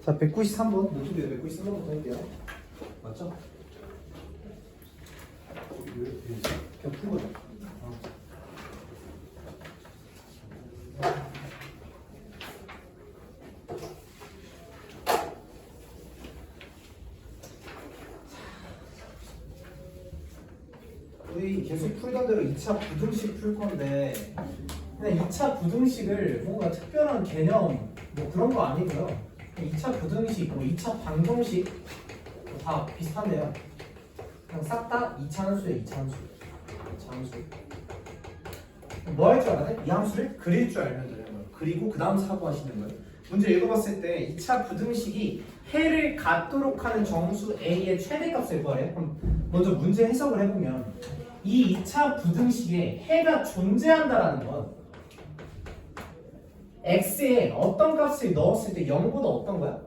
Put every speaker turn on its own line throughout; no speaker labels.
자, 193번. 노트북에 193번부터 할게요. 맞죠? 그냥 풀거든. 우리 계속 풀던 대로 2차 부등식 풀 건데 그냥 2차 부등식을 뭔가 특별한 개념 뭐 그런 거 아니고요. 2차 부등식, 뭐 2차 방정식 다 비슷한데요. 그냥 싹 다 2차 함수예요. 2차 함수. 2차 함수. 뭐 할 줄 알아요? 이 함수를 그릴 줄 알면 되는 거예요. 그리고 그 다음 사고하시는 거예요. 문제 읽어봤을 때 2차 부등식이 해를 갖도록 하는 정수 A의 최대값을 구하래요. 그럼 먼저 문제 해석을 해보면 이 2차 부등식에 해가 존재한다라는 건 x에 어떤 값을 넣었을 때 0보다 어떤 거야?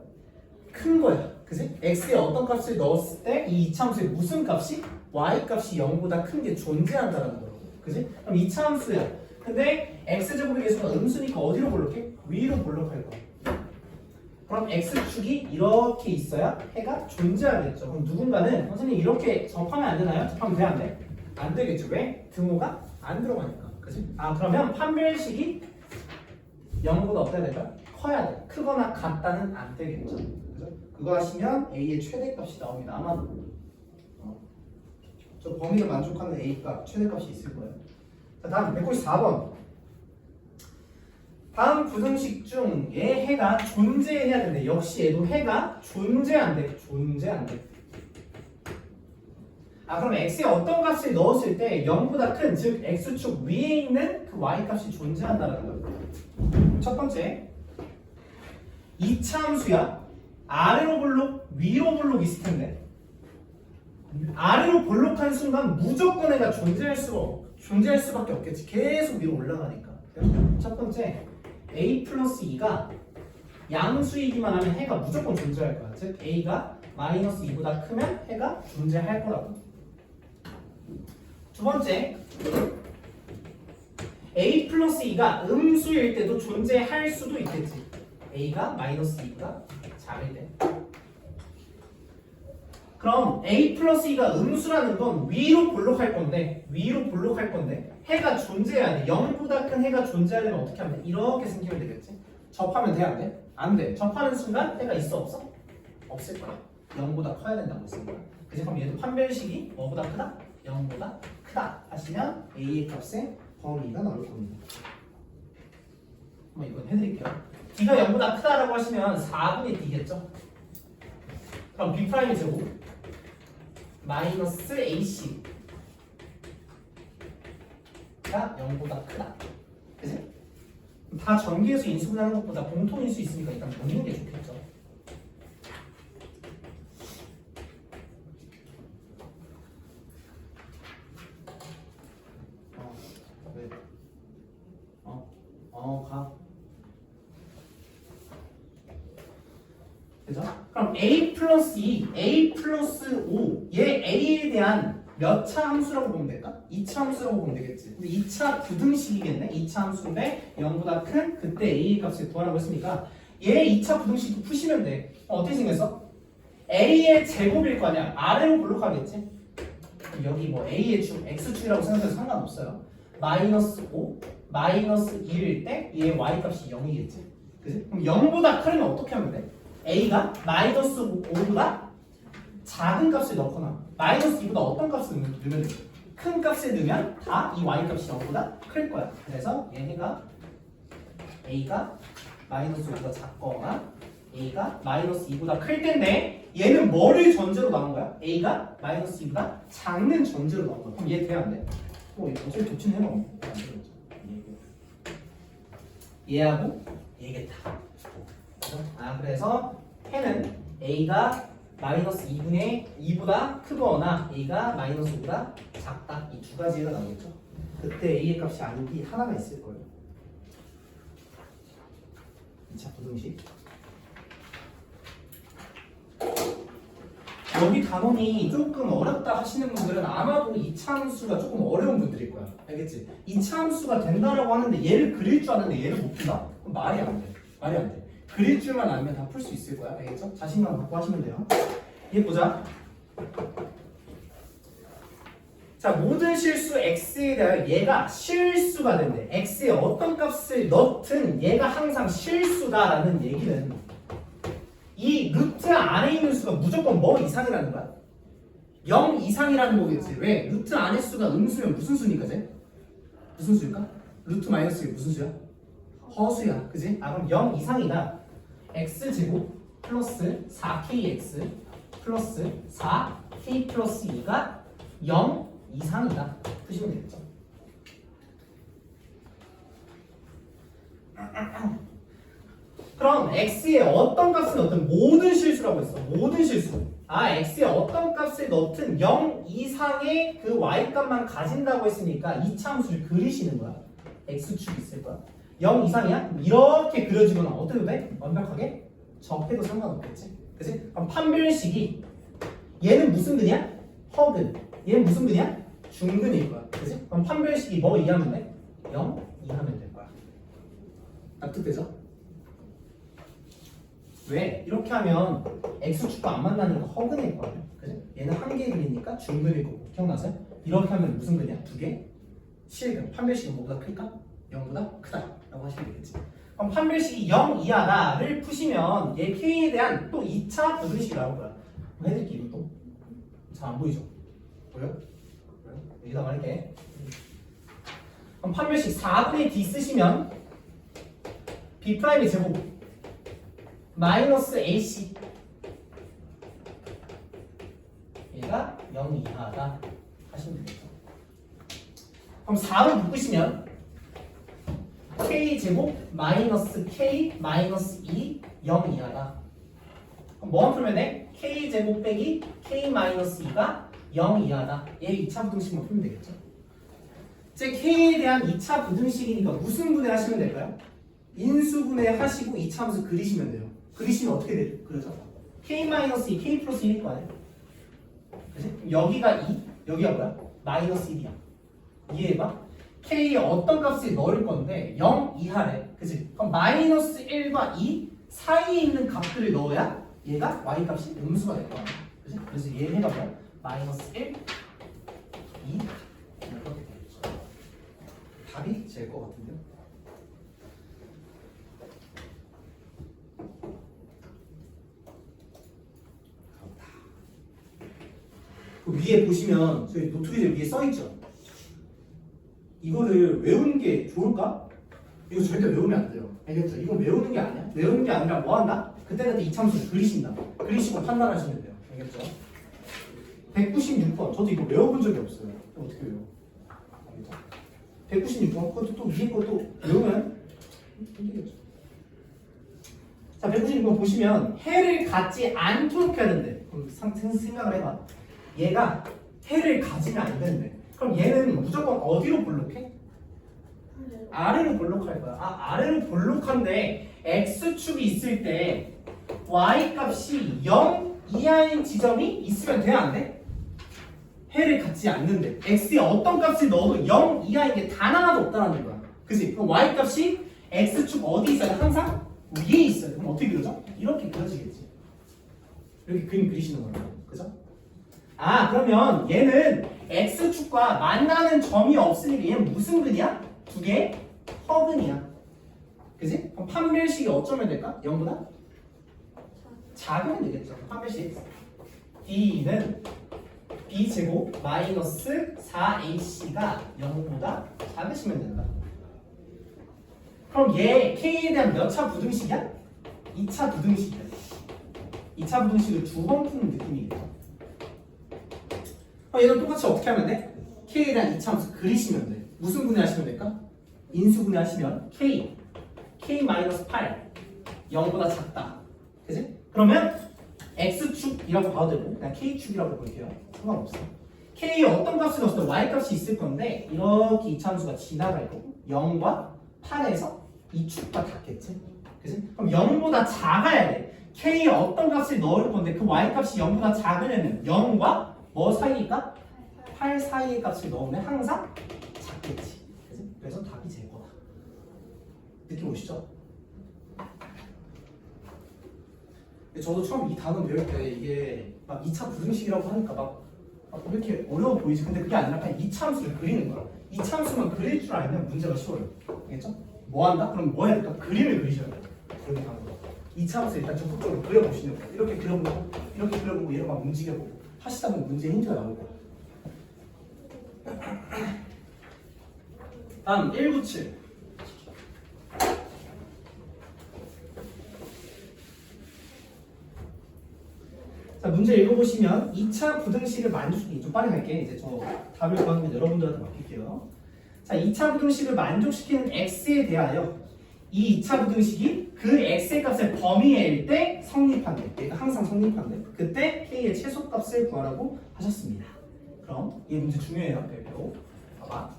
큰 거야. 그지? x에 어떤 값을 넣었을 때 이 2차 함수의 무슨 값이? y 값이 0보다 큰 게 존재한다라는 거라고. 그지? 그럼 2차 함수야. 근데 x제곱의 계수가 음수니까 어디로 볼록해? 위로 볼록할 거야. 그럼 x축이 이렇게 있어야 해가 존재하겠죠. 그럼 누군가는 선생님 이렇게 접하면 안 되나요? 접하면 돼? 안 돼? 안 되겠죠. 왜? 등호가 안 들어가니까. 그지? 그러면 판별식이 0보다 어때야 될까요? 커야 돼. 크거나 같다는 안 되겠죠. 그죠? 그거 하시면 A의 최대값이 나옵니다. 아마도. 저 범위를 만족하는 A값, 최대값이 있을 거예요. 자, 다음 194번. 다음 부등식 중 얘 해가 존재해야 되는데 역시 얘도 해가 존재한대. 존재한대. 그럼 x에 어떤 값을 넣었을 때 0보다 큰, 즉 x축 위에 있는 그 y값이 존재한다는 거예요. 첫 번째 2차 함수야. 아래로 볼록, 위로 볼록 있을 텐데 아래로 볼록한 순간 무조건 해가 존재할 수밖에 없겠지. 계속 위로 올라가니까. 첫 번째 a 플러스 2가 양수이기만 하면 해가 무조건 존재할 거야. 즉 a가 마이너스 2보다 크면 해가 존재할 거라고. 두 번째 a 플러스 2가 음수일 때도 존재할 수도 있겠지. a가 마이너스 2보다 작을 때. 그럼 a 플러스 2가 음수라는 건 위로 볼록할 건데 해가 존재해야 돼. 0보다 큰 해가 존재하려면 어떻게 하면 돼? 이렇게 생기면 되겠지. 접하면 돼? 안 돼? 안 돼. 접하는 순간 해가 있어? 없어? 없을 거야. 0보다 커야 된다고 했으니까. 그래서 그럼 얘도 판별식이 뭐보다 크다? 0보다 크다 하시면 a의 값의 범위가 나올 겁니다. 한번 이건 해드릴게요. d가 0보다 크다라고 하시면 4분의 d겠죠? 그럼 b' 제곱 마이너스 ac 가 0보다 크다. 그치? 다 전기에서 인수분해하는 것보다 공통인수 있으니까 일단 보는 게 좋겠죠. 가. 그죠? 그럼 a 플러스 2, a 플러스 5 얘 a에 대한 몇 차 함수라고 보면 될까? 2차 함수라고 보면 되겠지. 근데 2차 부등식이겠네. 2차 함수인데 0보다 큰 그때 a의 값을 구하라고 했으니까 얘 2차 부등식도 푸시면 돼. 어떻게 생겼어? a의 제곱일 거 아니야. 아래로 볼록하겠지. 여기 뭐 a의 축, x축이라고 생각해도 상관없어요. 마이너스 5, 마이너스 1일 때 얘의 y값이 0이겠지. 그치? 그럼 0보다 크면 어떻게 하면 돼? a가 마이너스 5보다 작은 값을 넣거나 마이너스 2보다 어떤 값을 넣으면 돼? 큰 값을 넣으면 다 이 y값이 0보다 클 거야. 그래서 얘가 a가 마이너스 5보다 작거나 a가 마이너스 2보다 클 텐데 얘는 뭐를 전제로 나온 거야? a가 마이너스 2보다 작는 전제로 나온 거야. 그럼 얘 돼야 안 돼? 어차피 도친 해봐. 안 되겠죠. 얘하고 얘겠다. 그래서 해는 a가 마이너스 2분의 2보다 크거나 a가 마이너스 5보다 작다. 이 두 가지가 나오겠죠. 그때 a의 값이 아닌 게 하나가 있을 거예요. 2차 부등식. 여기 단원이 조금 어렵다 하시는 분들은 아마도 2차 함수가 조금 어려운 분들일 거야. 알겠지? 2차 함수가 된다라고 하는데 얘를 그릴 줄 아는데 얘를 못 그린다? 그럼 말이 안 돼. 말이 안 돼. 그릴 줄만 알면 다 풀 수 있을 거야. 알겠죠? 자신감 갖고 하시면 돼요. 얘 보자. 자, 모든 실수 x에 대하여 얘가 실수가 된대. x에 어떤 값을 넣든 얘가 항상 실수다라는 얘기는 이 루트 안에 있는 수가 무조건 뭐 이상이라는 거야? 0 이상이라는 거겠지. 왜? 루트 안의 수가 음수면 무슨 수니까 쟤? 무슨 수일까? 루트 마이너스 1 무슨 수야? 허수야. 그지? 아 그럼 0 이상이다. x제곱 플러스 4kx 플러스 4k 플러스 2가 0 이상이다. 푸시면 되겠죠. 그럼 x에 어떤 값을 넣든 모든 실수라고 했어. 모든 실수. 아 x에 어떤 값을 넣든 0 이상의 그 y값만 가진다고 했으니까 이차 함수를 그리시는 거야. x축이 있을 거야. 0 이상이야? 이렇게 그려지거나 어떻게 돼? 완벽하게 접해도 상관없겠지. 그치? 그럼 판별식이 얘는 무슨 근이야? 허근. 얘는 무슨 근이야? 중근일 거야. 그치? 그럼 판별식이 뭐 이하면 돼? 0 이하면 될 거야. 납득되죠? 왜? 이렇게 하면 x축과 안 만나니까 허근일 거야. 그치? 얘는 한 개의 근이니까 중근일 거고. 기억나세요? 이렇게 하면 무슨 근이야? 두 개? 실근. 판별식은 뭐보다 클까? 0보다 크다 라고 하시면 되겠지. 그럼 판별식이 0 이하다를 푸시면 얘 k에 대한 또 2차 부등식이 나올 거야. 한번 해드릴게요. 이것도 잘 안 보이죠? 보여? 보여? 여기다 말할게. 그럼 판별식 4분의 d 쓰시면 b'의 제곱 마이너스 ac 얘가 0 이하다 하시면 되겠죠. 그럼 4를 묶으시면 k제곱 마이너스 k 마이너스 2 0 이하다. 그럼 뭐만 풀면 돼? k제곱 빼기 k 마이너스 2가 0 이하다. 얘 2차 부등식만 풀면 되겠죠. 즉 k에 대한 2차 부등식이니까 무슨 분해 하시면 될까요? 인수분해 하시고 2차 함수 그리시면 돼요. 그리시면 어떻게 돼요? 그러죠? k 마이너스 2 k 플러스 1일 거 아니에요? 그치? 여기가 2 여기가 뭐야? 마이너스 1이야. 이해해봐. k에 어떤 값을 넣을 건데 0 이하래. 그치? 그럼 마이너스 1과 2 사이에 있는 값들을 넣어야 얘가 y 값이 음수가 될 거야. 그치? 그래서 얘가 뭐야? 마이너스 1, 2 이렇게 되겠죠. 답이 제일 것 같은데요? 그 위에 보시면 저희 노트리에 위에 써있죠? 이거를 외우는 게 좋을까? 이거 절대 외우면 안 돼요. 알겠죠? 이건 외우는 게 아니야. 외우는 게 아니라 뭐 한다? 그때그때 이참수를 그리신다. 그리시고 판단하시면 돼요. 알겠죠? 196번. 저도 이거 외워본 적이 없어요. 어떻게 외워? 알겠죠? 196번. 그것도 또 위에 것도 외우면 힘들겠죠. 자, 196번 보시면 해를 갖지 않도록 해야 되는데 그럼 생각을 해봐. 얘가 해를 가지면 안 되는데 그럼 얘는 무조건 어디로 볼록해? 아래로 볼록할 거야. 아, 아래로 볼록한데 x축이 있을 때 y 값이 0 이하인 지점이 있으면 돼? 안 돼? 해를 갖지 않는데 x에 어떤 값을 넣어도 0 이하인 게 단 하나도 없다는 거야. 그치? 그럼 y 값이 x축 어디 있어야 돼? 항상 위에 있어요. 그럼 어떻게 그려져? 이렇게 그려지겠지. 이렇게 그림 그리시는 거예요. 그죠? 아, 그러면 얘는 x축과 만나는 점이 없으니까 얘는 무슨 근이야? 두 개 허근이야. 그지? 그럼 판별식이 어쩌면 될까? 0보다 작으면 되겠죠. 판별식 d는 b제곱 마이너스 4ac가 0보다 작으시면 된다. 그럼 얘 k에 대한 몇 차 부등식이야? 2차 부등식이야. 2차 부등식을 두 번 푸는 느낌이겠죠. 얘는 똑같이 어떻게 하면 돼? k에 대한 2차 함수 그리시면 돼. 무슨 분해 하시면 될까? 인수 분해 하시면 k 8 0보다 작다. 그치? 그러면 x축이라고 봐도 되고 그냥 k축이라고 볼게요. 상관없어. k에 어떤 값을 넣었을 때 y 값이 있을 건데 이렇게 2차 함수가 지나갈 거고 0과 8에서 이 축과 같겠지? 그치? 그럼 0보다 작아야 돼. k에 어떤 값을 넣을 건데 그 y 값이 0보다 작으려면 0과 뭐 사이니까? 8 사이의 값을 넣으면 항상 작겠지. 그래서 답이 제 거다. 느낌 오시죠? 저도 처음 이 단어 배울 때 이게 막 2차 부등식이라고 하니까 왜 이렇게 어려워 보이지? 근데 그게 아니라 그냥 이차함수를 그리는 거야. 이차함수만 그릴 줄 알면 문제가 쉬워요. 알겠죠? 뭐 한다? 그럼 뭐 해야 될까? 그림을 그리셔야 돼요. 그렇게 하는 거. 이차함수 일단 적극적으로 그려보시는 거예요. 이렇게 그려보고 이렇게 그려보고 얘를 막 움직여보고 하시다 보면 문제 힌트가 나올 거예요. 다음 197. 자, 문제 읽어보시면 2차 부등식을 만족시키 좀 빨리 갈게. 이제 저 답을 구하는 건 여러분들한테 맡길게요. 자, 2차 부등식을 만족시키는 x에 대하여 이 2차 부등식이 그 x의 값의 범위일 때 성립한대. 얘가 항상 성립한대. 그때 k의 최소값을 구하라고 하셨습니다. 그럼 이 문제 중요해요. 별표. 봐봐.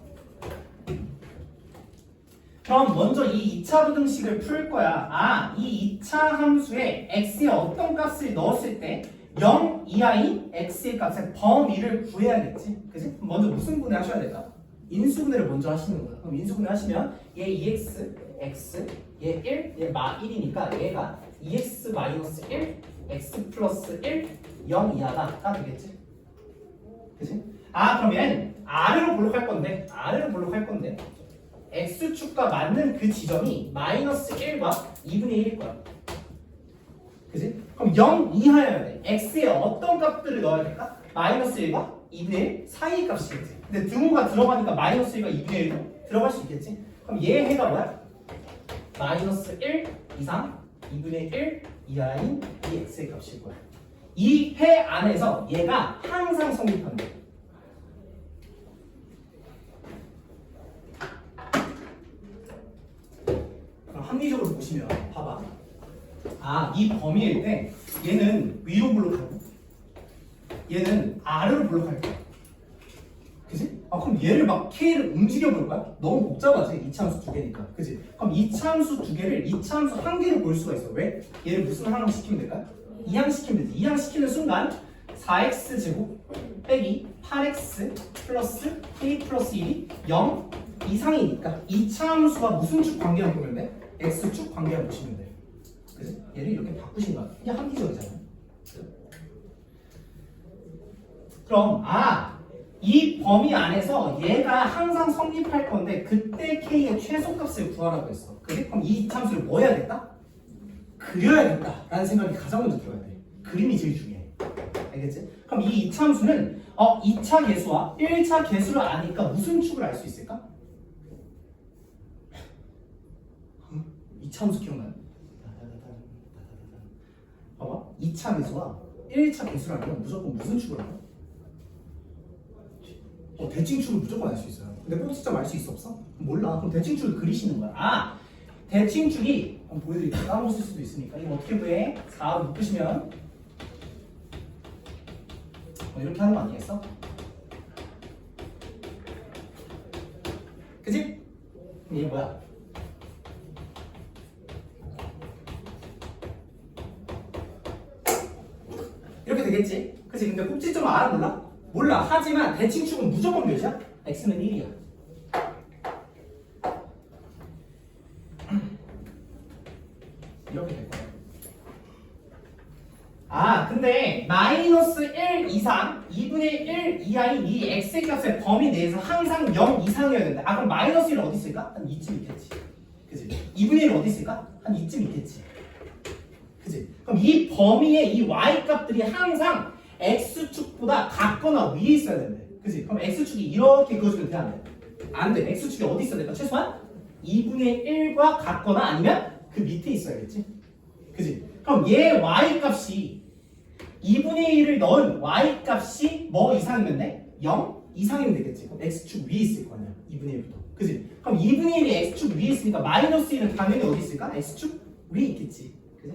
그럼 먼저 이 2차 부등식을 풀 거야. 이 2차 함수에 x의 어떤 값을 넣었을 때 0 이하인 x의 값의 범위를 구해야겠지. 그치? 먼저 무슨 분해 하셔야 될까? 인수분해를 먼저 하시는 거야. 그럼 인수분해 하시면 얘 2x, x, 얘 1, 얘 마 1이니까 얘가 2x 마이너스 1, x 플러스 1, 0 이하가 되겠지. 그치? 그러면 아래로 볼록할 건데 x축과 맞는 그 지점이 마이너스 1과 2분의 1일 거야. 그치? 그럼 0 이하여야 돼. x에 어떤 값들을 넣어야 될까? 마이너스 1과 2분의 1 사이 값이겠지. 근데 등호가 들어가니까 마이너스 1과 2분의 1도 들어갈 수 있겠지. 그럼 얘 해가 뭐야? 마이너스 1 이상 2분의 1 이하인 이 x의 값일 거야. 이 해 안에서 얘가 항상 성립한다. 그럼 합리적으로 보시면 봐봐. 이 범위일 때 얘는 위로 블록하고 얘는 아래로 블록할 거야. 그치? 그럼 얘를 막 K를 움직여 볼 거야? 너무 복잡하지? 이차함수 두 개니까. 그치? 그럼 이차함수 두 개를 이차함수 한 개로 볼 수가 있어. 왜? 얘를 무슨 항 시키면 될까요? 이항시키면 되지. 이항시키는 순간 4x제곱 빼기 8x 플러스 k 플러스 1이 0 이상이니까 이차함수가 무슨 축 관계만 보면 돼? x축 관계만 보시면 돼. 그치? 얘를 이렇게 바꾸신 거야. 이게 합리적이잖아요. 그럼 이 범위 안에서 얘가 항상 성립할 건데 그때 k의 최소값을 구하라고 했어. 그래? 그럼 이 참수를 뭐 해야겠다? 그려야겠다 라는 생각이 가장 먼저 들어야 돼. 그림이 제일 중요해. 알겠지? 그럼 이 이차함수는 2차 계수와 1차 계수를 아니까 무슨 축을 알 수 있을까? 이차함수 기억나요? 봐봐. 2차 계수와 1차 계수를 알면 무조건 무슨 축을 알아? 대칭축을 무조건 알 수 있어요. 근데 꼭지점 알 수 있어 없어? 몰라. 그럼 대칭축을 그리시는 거야. 대칭축이 한번 보여드릴게요. 까먹었을 수도 있으니까. 이거 어떻게 구해? 4로 묶으시면 이렇게 하는 거 아니겠어? 그치? 이게 뭐야? 이렇게 되겠지? 그치? 근데 꼭지점 알아 몰라? 몰라. 하지만 대칭축은 무조건 몇이야? x는 1이야. 이렇게 될 거야. 근데 마이너스 1 이상 2분의 1 이하인 이 x의 값의 범위 내에서 항상 0 이상이어야 된다. 그럼 마이너스 1은 어디 있을까? 한 이쯤 있겠지. 그치? 2분의 1은 어디 있을까? 한 이쯤 있겠지. 그치? 그럼 이 범위의 이 y 값들이 항상 x축보다 같거나 위에 있어야 된대. 그치? 그럼 x축이 이렇게 그어주면 돼? 안 돼? 안 돼. x축이 어디 있어야 될까? 최소한 2분의 1과 같거나 아니면 그 밑에 있어야겠지? 그치? 그럼 얘 y 값이 2분의 1을 넣은 y 값이 뭐 이상이면 돼? 0 이상이면 되겠지? 그럼 x축 위에 있을 거 아니야? 2분의 1부터. 그치? 그럼 2분의 1이 x축 위에 있으니까 마이너스 1은 당연히 어디 있을까? x축 위에 있겠지. 그치?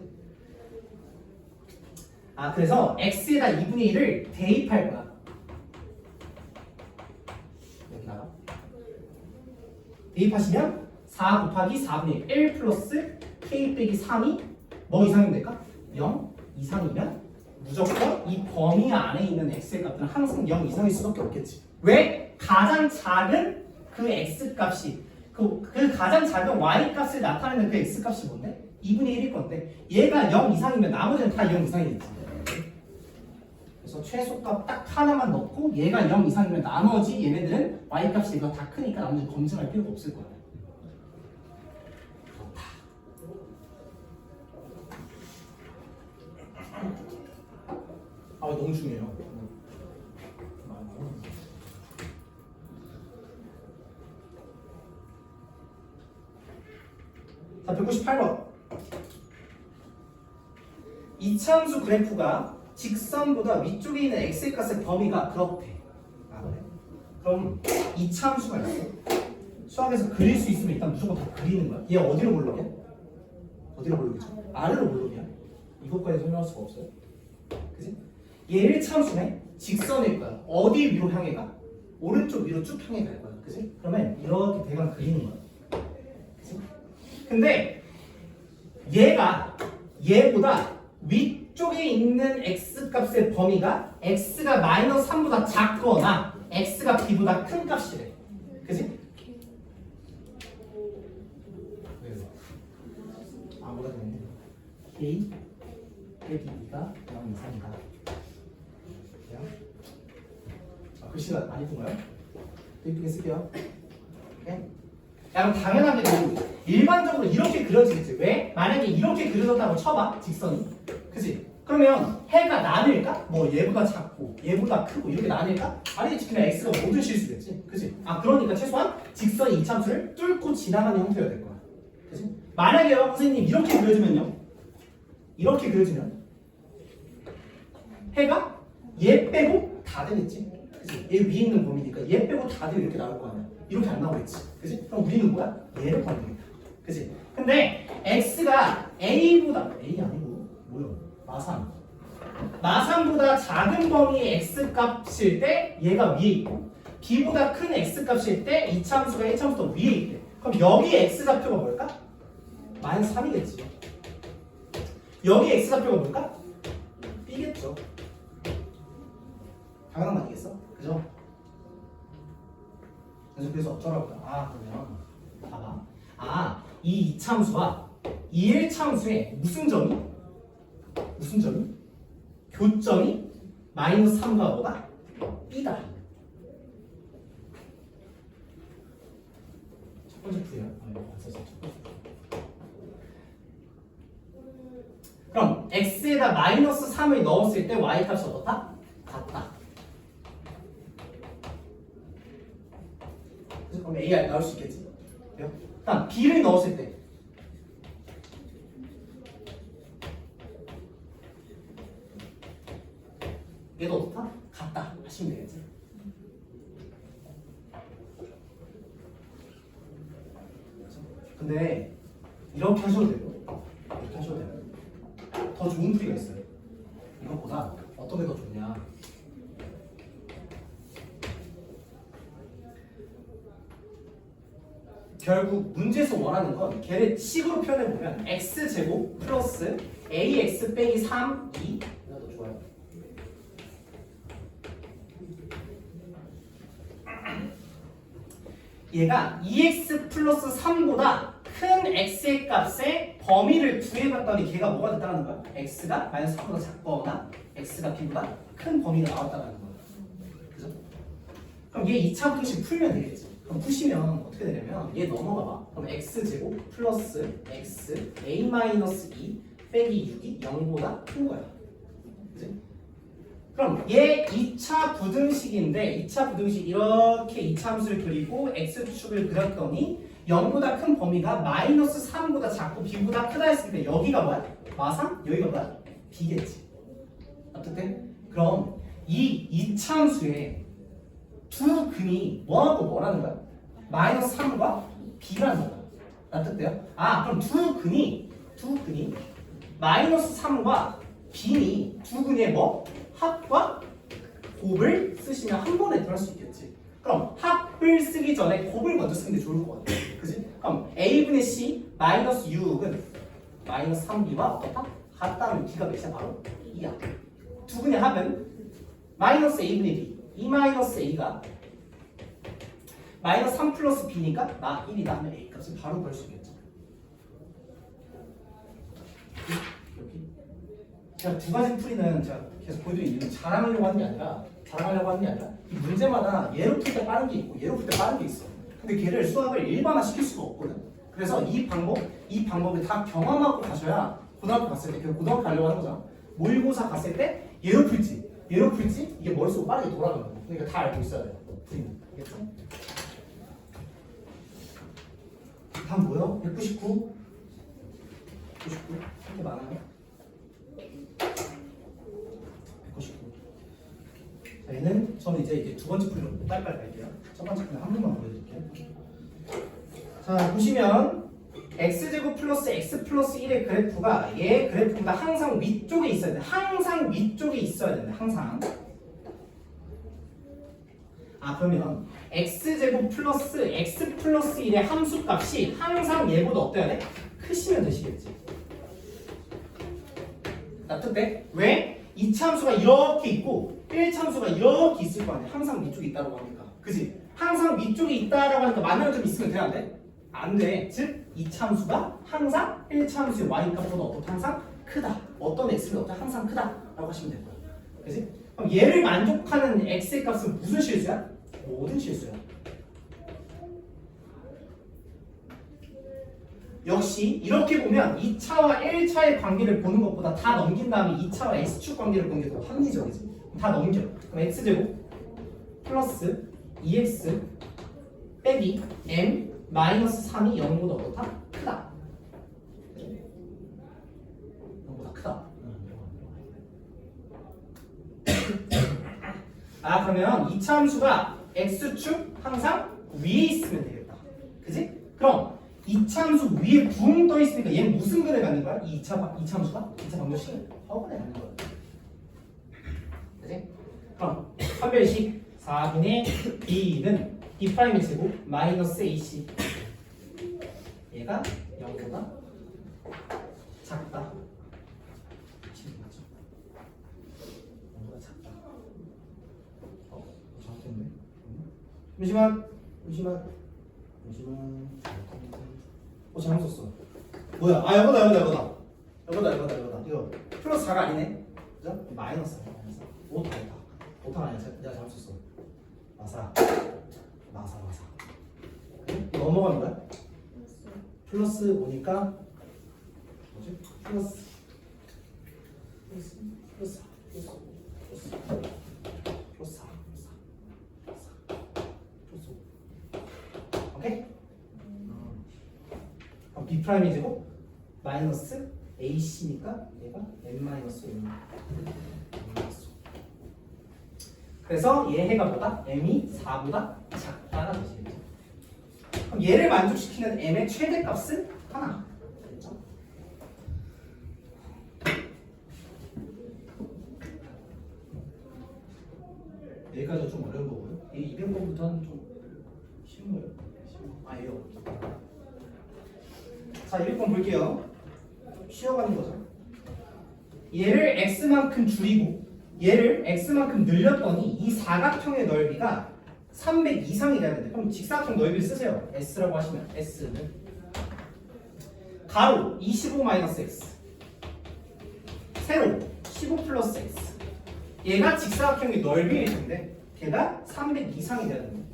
그래서 x에다 2분의 1을 대입할 거야. 여기다가 대입하시면 4 곱하기 4분의 1 플러스 k 빼기 3이 뭐 이상이면 될까? 0 이상이면 무조건 이 범위 안에 있는 x의 값들은 항상 0 이상일 수밖에 없겠지. 왜? 가장 작은 그 x 값이 그 가장 작은 y 값을 나타내는 그 x 값이 뭔데? 2분의 1일 건데 얘가 0 이상이면 나머지는 다 0 이상이겠지. 그래서 최소값 딱 하나만 넣고 얘가 0 이상이면 나머지 얘네들은 y 값이 이거 다 크니까 나머지 검증할 필요가 없을 거야. 좋다. 아 너무 중요해요. 자, 198번. 이차함수 그래프가 직선보다 위쪽에 있는 x의 값의 범위가 그렇대. 아, 그래? 그럼 이차함수가 있어. 수학에서 그릴 수 있으면 일단 무조건 다 그리는 거야. 얘 어디로 몰록이야? 어디로 몰록이죠? 아래로 몰록이야. 이것까지 설명할 수가 없어요. 그지? 얘 1차함수네? 직선일 거야. 어디 위로 향해 가? 오른쪽 위로 쭉 향해 갈 거야. 그지? 그러면 이렇게 대강 그리는 거야. 그지? 근데 얘보다 위쪽에 있는 x 값의 범위가 x가 마이너스 3보다 작거나 x가 b보다 큰 값이래. 그지? 뭐가 되는데? k 빼기 2가 0 이상이다. 글씨가 많이 푼 거예요? 예쁘게 쓸게요. 오케이? 야, 그럼 당연하게도 일반적으로 이렇게 그려지겠지. 왜? 만약에 이렇게 그려졌다고 쳐봐, 직선이. 그지? 그러면 해가 나뉠까? 뭐 얘보다 작고 얘보다 크고 이렇게 나뉠까? 아니겠지. 그냥 x가 모든 실수겠지. 그지? 그러니까 최소한 직선이 이차함수를 뚫고 지나가는 형태여야 될 거야. 그지? 만약에요, 선생님 이렇게 그려지면요. 이렇게 그려지면 해가 얘 빼고 다 되겠지. 그지? 얘 위에 있는 범위니까 얘 빼고 다들 이렇게 나올 거 아니야. 이렇게 안 나오겠지. 그지? 그럼 우리는 뭐야? 얘를 구하면 되겠다. 그지? 근데 x가 a보다 a 아니고 뭐야? 마삼보다 작은 범위의 x 값일 때 얘가 위에 있고 b보다 큰 x 값일 때 이차함수가 1차함수 더 위에 있대. 그럼 여기 x 좌표가 뭘까? 마이너스 3이겠지. 여기 x 좌표가 뭘까? b겠죠. 당연한 거 아니겠어? 그죠? 그래서 어쩌라고? 그러면 봐봐. 이 이차함수와 이 1차함수의 무슨 점이? 교점이 마이너스 3과 뭐다? b다. 첫 번째 풀이야. 그럼 x에다 마이너스 3을 넣었을 때 y 값이 어떻다? 같다. 그럼 AI 나올 수 있겠지. 일단 b를 넣었을 때 얘도 어떻다? 같다 하시면 되겠지. 근데 이렇게 하셔도 돼요. 이렇게 하셔도 돼요. 더 좋은 풀이가 있어요. 이것보다 어떤 게 더 좋냐? 결국 문제에서 원하는 건 걔를 식으로 표현해보면 x제곱 플러스 ax 빼기 3, 2 이거 더 좋아요. 얘가 2x 플러스 3보다 큰 x의 값의 범위를 구해봤더니 걔가 뭐가 됐다는 거야? x가 마이너스 3보다 작거나 x가 b보다 큰 범위가 나왔다는 거야. 그죠? 그럼 얘 2차 부등식 풀면 되겠지. 그럼 푸시면 어떻게 되냐면 얘 넘어가 봐. 그럼 x제곱 플러스 x a 마이너스 2 빼기 6이 0보다 큰 거야. 그치? 그럼 얘 2차 부등식인데 2차 부등식 이렇게 2차 함수를 그리고 x축을 그렸더니 0보다 큰 범위가 마이너스 3보다 작고 b보다 크다 했을 때 여기가 뭐야? 마삼? 여기가 뭐야? b겠지. 어떻게? 그럼 이 2차 함수에 두 근이 뭐하고 뭐라는 거야? 마이너스 3과 b라는 거야. 납득돼요? 그럼 두 근이 마이너스 3과 b니 두 근의 뭐? 합과 곱을 쓰시면 한 번에 들어갈 수 있겠지. 그럼 합을 쓰기 전에 곱을 먼저 쓰는 게 좋을 것 같아. 그지? 그럼 a분의 c 마이너스 6은 마이너스 3b와 어떻다? 같다면 b가 몇이야? 바로 2야. 두 근의 합은 마이너스 a분의 b 2 마이너스 a가 마이너스 3 플러스 b니까 나 1이다 하면 a 값을 바로 구할 수 있겠죠. 여기 제가 두 가지 풀이는 제가 계속 보여드린 이유는 자랑하려고 하는 게 아니라 이 문제마다 얘로 풀 때 빠른 게 있고 얘로 풀 때 빠른 게 있어. 근데 걔를 수학을 일반화 시킬 수가 없거든. 그래서 이 방법을 다 경험하고 가셔야 고등학교 갔을 때, 고등학교 가려고 하는 거잖아. 모의고사 갔을 때 얘로 풀지 이게 머릿속으로 빠르게 돌아가는 거야. 그러니까 다 알고 있어야 돼. 알겠죠? 다음 뭐요? 199 이렇게 많아요? 199 자, 얘는 저는 이제 두 번째 풀이로 빨리빨리 갈게요. 첫 번째 풀은 한 번만 보여드릴게요. 자, 보시면 x제곱 플러스 x 플러스 1의 그래프가 얘 그래프보다 항상 위쪽에 있어야 돼. 항상 위쪽에 있어야 된다. 항상. 그러면 x제곱 플러스 x 플러스 1의 함수값이 항상 얘보다 어때야 돼? 크시면 되시겠지. 납득돼? 왜? 2차 함수가 이렇게 있고 1차 함수가 이렇게 있을 거 아니야. 항상 위쪽에 있다고 하니까. 그지? 항상 위쪽에 있다라고 하니까 만나는 점 있으면 돼, 안 돼? 안 돼. 즉 2차 함수가 항상 1차 함수의 y값보다 어떻게 항상 크다. 어떤 x는 어떻게 항상 크다라고 하시면 될 거야. 그지? 그럼 얘를 만족하는 x의 값은 무슨 실수야? 모든 실수야. 역시 이렇게 보면 2차와 1차의 관계를 보는 것보다 다 넘긴 다음에 2차와 x축 관계를 보는 게 더 합리적이지. 다 넘겨. 그럼 x제곱 플러스 2x 빼기 m 마이너스 3이 0보다 어떻다? 크다. 0보다 크다. 그러면 2차 함수가 x축 항상 위에 있으면 되겠다. 그지? 그럼 2차 함수 위에 붕 떠 있으니까 얘는 무슨 근을 갖는 거야? 이 2차 함수가? 2차 방정식은 허근에 갖는 거야. 그지? 그럼 판별식 4분의 b는 b'의 제곱 마이너스 ac 얘가 0보다 작다. 0보다 작다. 잘못했네. 잠시만. 잘못 썼어. 뭐야? 여보다. 이거 플러스 4가 아니네. 그죠? 마이너스 5타가 아니야. 내가 잘못 썼어. 마사. 이거 넘어가는 거야? 플러스 5니까 뭐지? 플러스 4. 오케이? 그럼 B'이 제곱 마이너스 AC니까 얘가 M-1. 그래서 얘 해가 보다 M이 4보다 작다가 되시겠죠. 그럼 얘를 만족시키는 M의 최대값은 하나. 됐죠? 여기까지가 좀 어려운 거고요. 이 200번부터는 좀 쉬운 거예요. 얘요. 자, 200번 볼게요. 쉬어가는 거죠. 얘를 x만큼 줄이고 얘를 x만큼 늘렸더니 이 사각형의 넓이가 300 이상이 되는데 그럼 직사각형 넓이를 쓰세요. s라고 하시면 s는 가로 25-x 세로 15 플러스 x 얘가 직사각형의 넓이일 텐데 걔가 300 이상이 되는 거예요.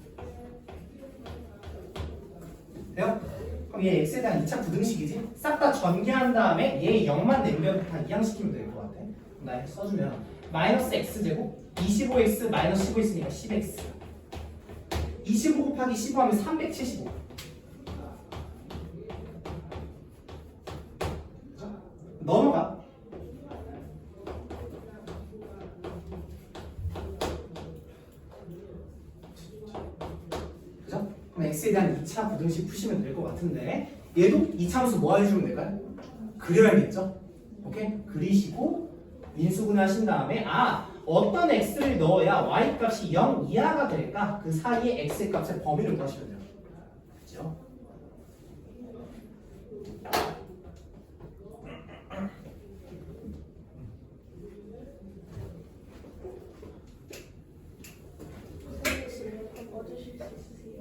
돼요? 그럼 얘 x에 대한 2차 부등식이지? 싹 다 전개한 다음에 얘 0만 내면 다 이항시키면 될 것 같아. 그럼 나 이렇게 써주면 마이너스 x제곱 25x 마이너스 15 있으니까 10x 25 곱하기 15 하면 375. 넘어가. 그죠? 그럼 x에 대한 2차 부등식 푸시면 될 것 같은데 얘도 2차 함수 뭐 해주면 될까요? 그려야겠죠? 오케이? 그리시고 인수분해 하신 다음에 어떤 x를 넣어야 y 값이 0 이하가 될까? 그 사이에 x의 값의 범위를 구하시면 돼요. 그렇죠?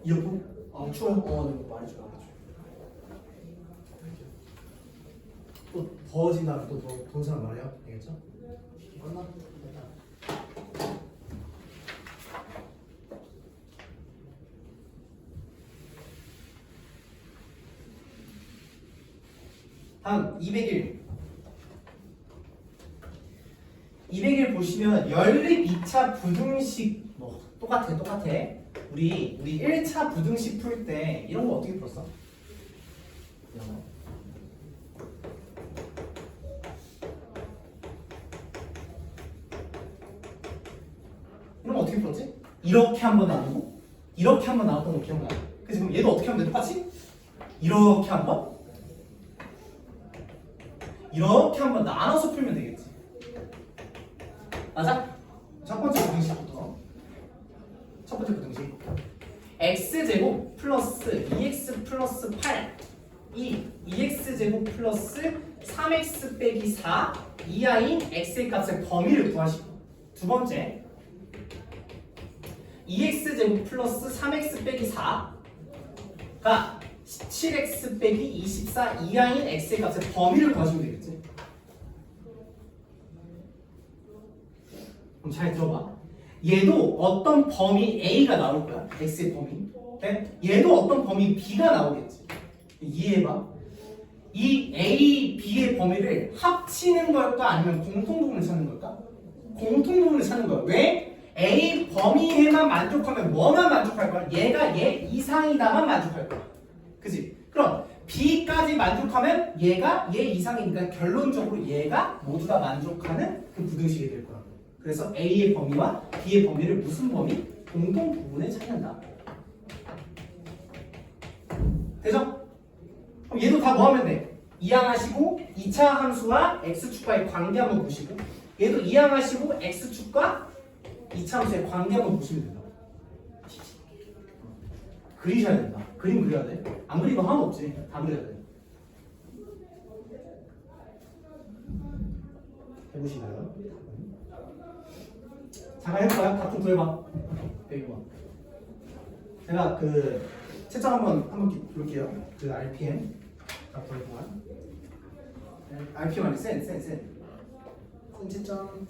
이어폰? 추워?
네, 말해줘. 또 더워진 다음에 또 더운 사람 말해요. 알겠죠? 끝나?
다음 201. 201 보시면 연립 2차 부등식 뭐 똑같아. 우리 1차 부등식 풀 때 이런 거 어떻게 풀었어? 이런 거 어떻게 풀었지? 이렇게 한번 나누고 이렇게 한번 나왔던 거 기억나? 그래서 그럼 얘도 어떻게 하면 돼? 똑같이? 이렇게 한번 이렇게 한번 나눠서 풀면 되겠지. 맞아? 첫 번째 부등식부터. 첫 번째 부등식. x제곱 플러스 2x 플러스 8 2x제곱 플러스 3x 빼기 4 이하인 x의 값의 범위를 구하시고, 두 번째 2x제곱 플러스 3x 빼기 4가 17x 빼기 24 이하인 x의 값의 범위를 구하시면 되겠지. 그럼 잘 들어봐. 얘도 어떤 범위 A가 나올 거야. x의 범위. 네? 얘도 어떤 범위 B가 나오겠지. 이해해봐. 이 A, B의 범위를 합치는 걸까 아니면 공통부분을 찾는 걸까? 공통부분을 찾는 거야. 왜? A 범위에만 만족하면 뭐만 만족할 거야? 얘가 얘 이상이다만 만족할 거야. 그지? 그럼 B까지 만족하면 얘가 얘 이상이니까 결론적으로 얘가 모두 다 만족하는 그 부등식이 될 거야. 그래서 A의 범위와 B의 범위를 무슨 범위? 공통 부분에 찾는다. 되죠? 그럼 얘도 다 뭐 하면 돼? 이항하시고 2차 함수와 x축과의 관계 한번 보시고, 얘도 이항하시고 x축과 2차 함수의 관계 한번 보시면 된다. 그리셔야 된다. 그림 그려야 돼. 안 그리면 하나도 없지. 다 그려야 돼. 해보시나요? 잠깐 해볼까요? 각좀 구해봐. 100번. 제가 그 채점 한번 볼게요. 그 RPM. 각도의 동안. RPM 아니 센 채점.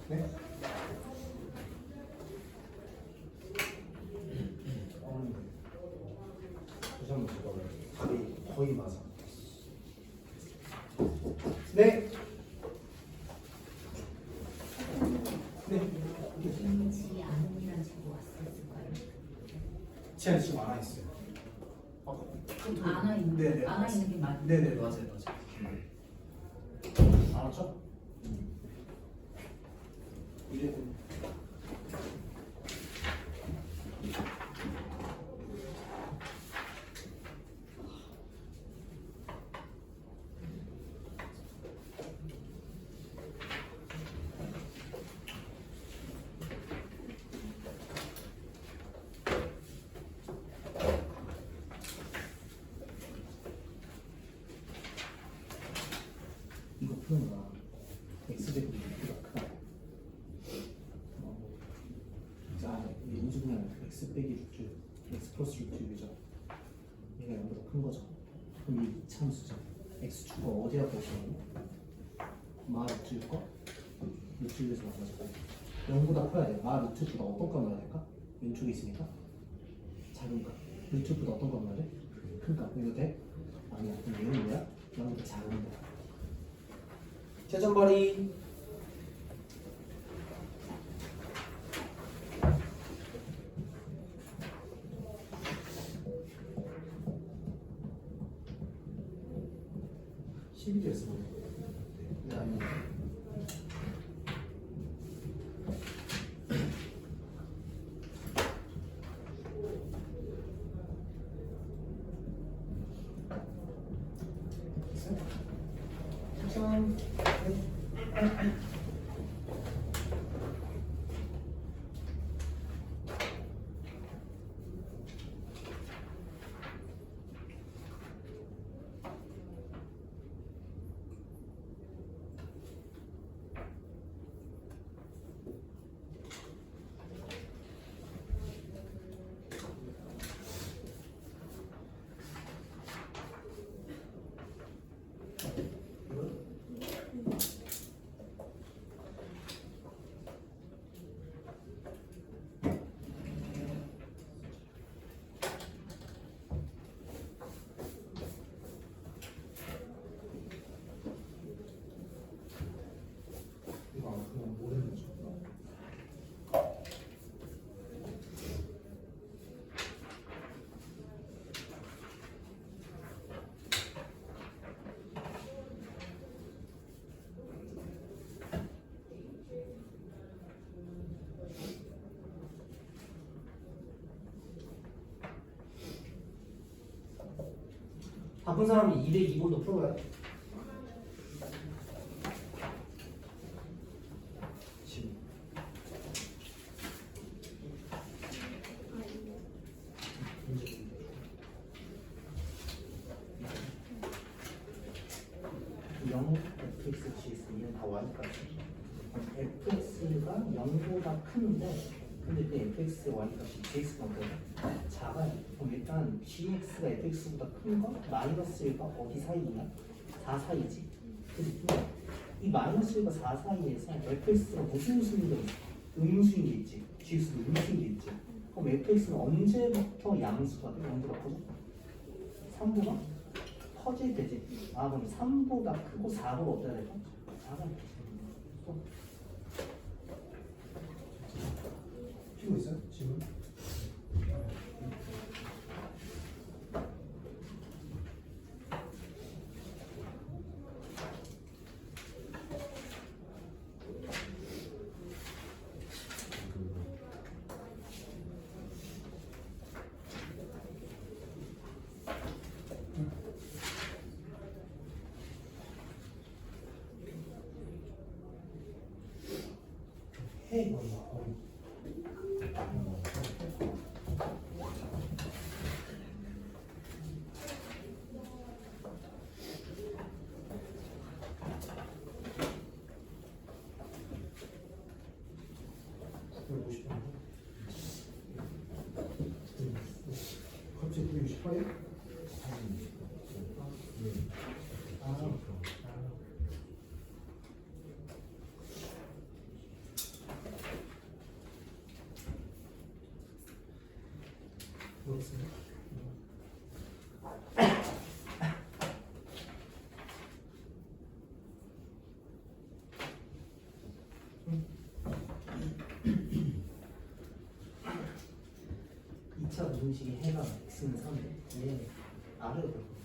네? 다시 한번 볼까요? 답이 거의 맞아. 네.
김치 아는이란 친구 왔을까요?
제가 지금 안 있어요.
안와 있는
네네.
안와 있는 게 맞아요.
네네 맞아요. 알았죠? 이제 이거 푸는 거야. x제곱이 B가 크다. 자, 이게 인수분해는 x 빼기 6주, x 플러스 6주이죠. 얘가 0보다 큰 거죠. 그럼 이 참수죠. x축과 어디다 보시면 마 루트일 거? 루트에서 만나죠. 0보다 커야 돼. 마 루트보다 어떤 거 넣어야 될까? 왼쪽에 있으니까 작은 거. 루트보다 어떤 거 넣어야 돼? 큰 거. 이거 돼? 아니야. 그럼 얘는 뭐야? 0보다 작은 거. 채점벌이. (12) 됐어. 자,
바쁜 사람이 202번도 풀어봐요. 지금. 영 fx, gx 이는 다 y까지. fx가 0보다 큰데 근데 그 fx의 y값이 gx만큼 작아요. 그럼 일단 gx가 fx보다 큰 거? 마이너스 1과 어디 사이냐? 4 사이지. 그치? 이 마이너스 1과 4 사이에서 fx가 무슨 수인 게 있어? 음수인 게 있지. gx도 음수인 게 있지. 그럼 fx는 언제부터 양수가 돼? 0보다 커져? 3보다 커질 때지. 아 그럼 3보다 크고 4보다 어때야 될까? 작아요.
피고 있어요? 지금?
해.
갑자기 968이요?
모르겠어요. 이차 분식이 해가 x는 3대 얘 아래로 볼 거야.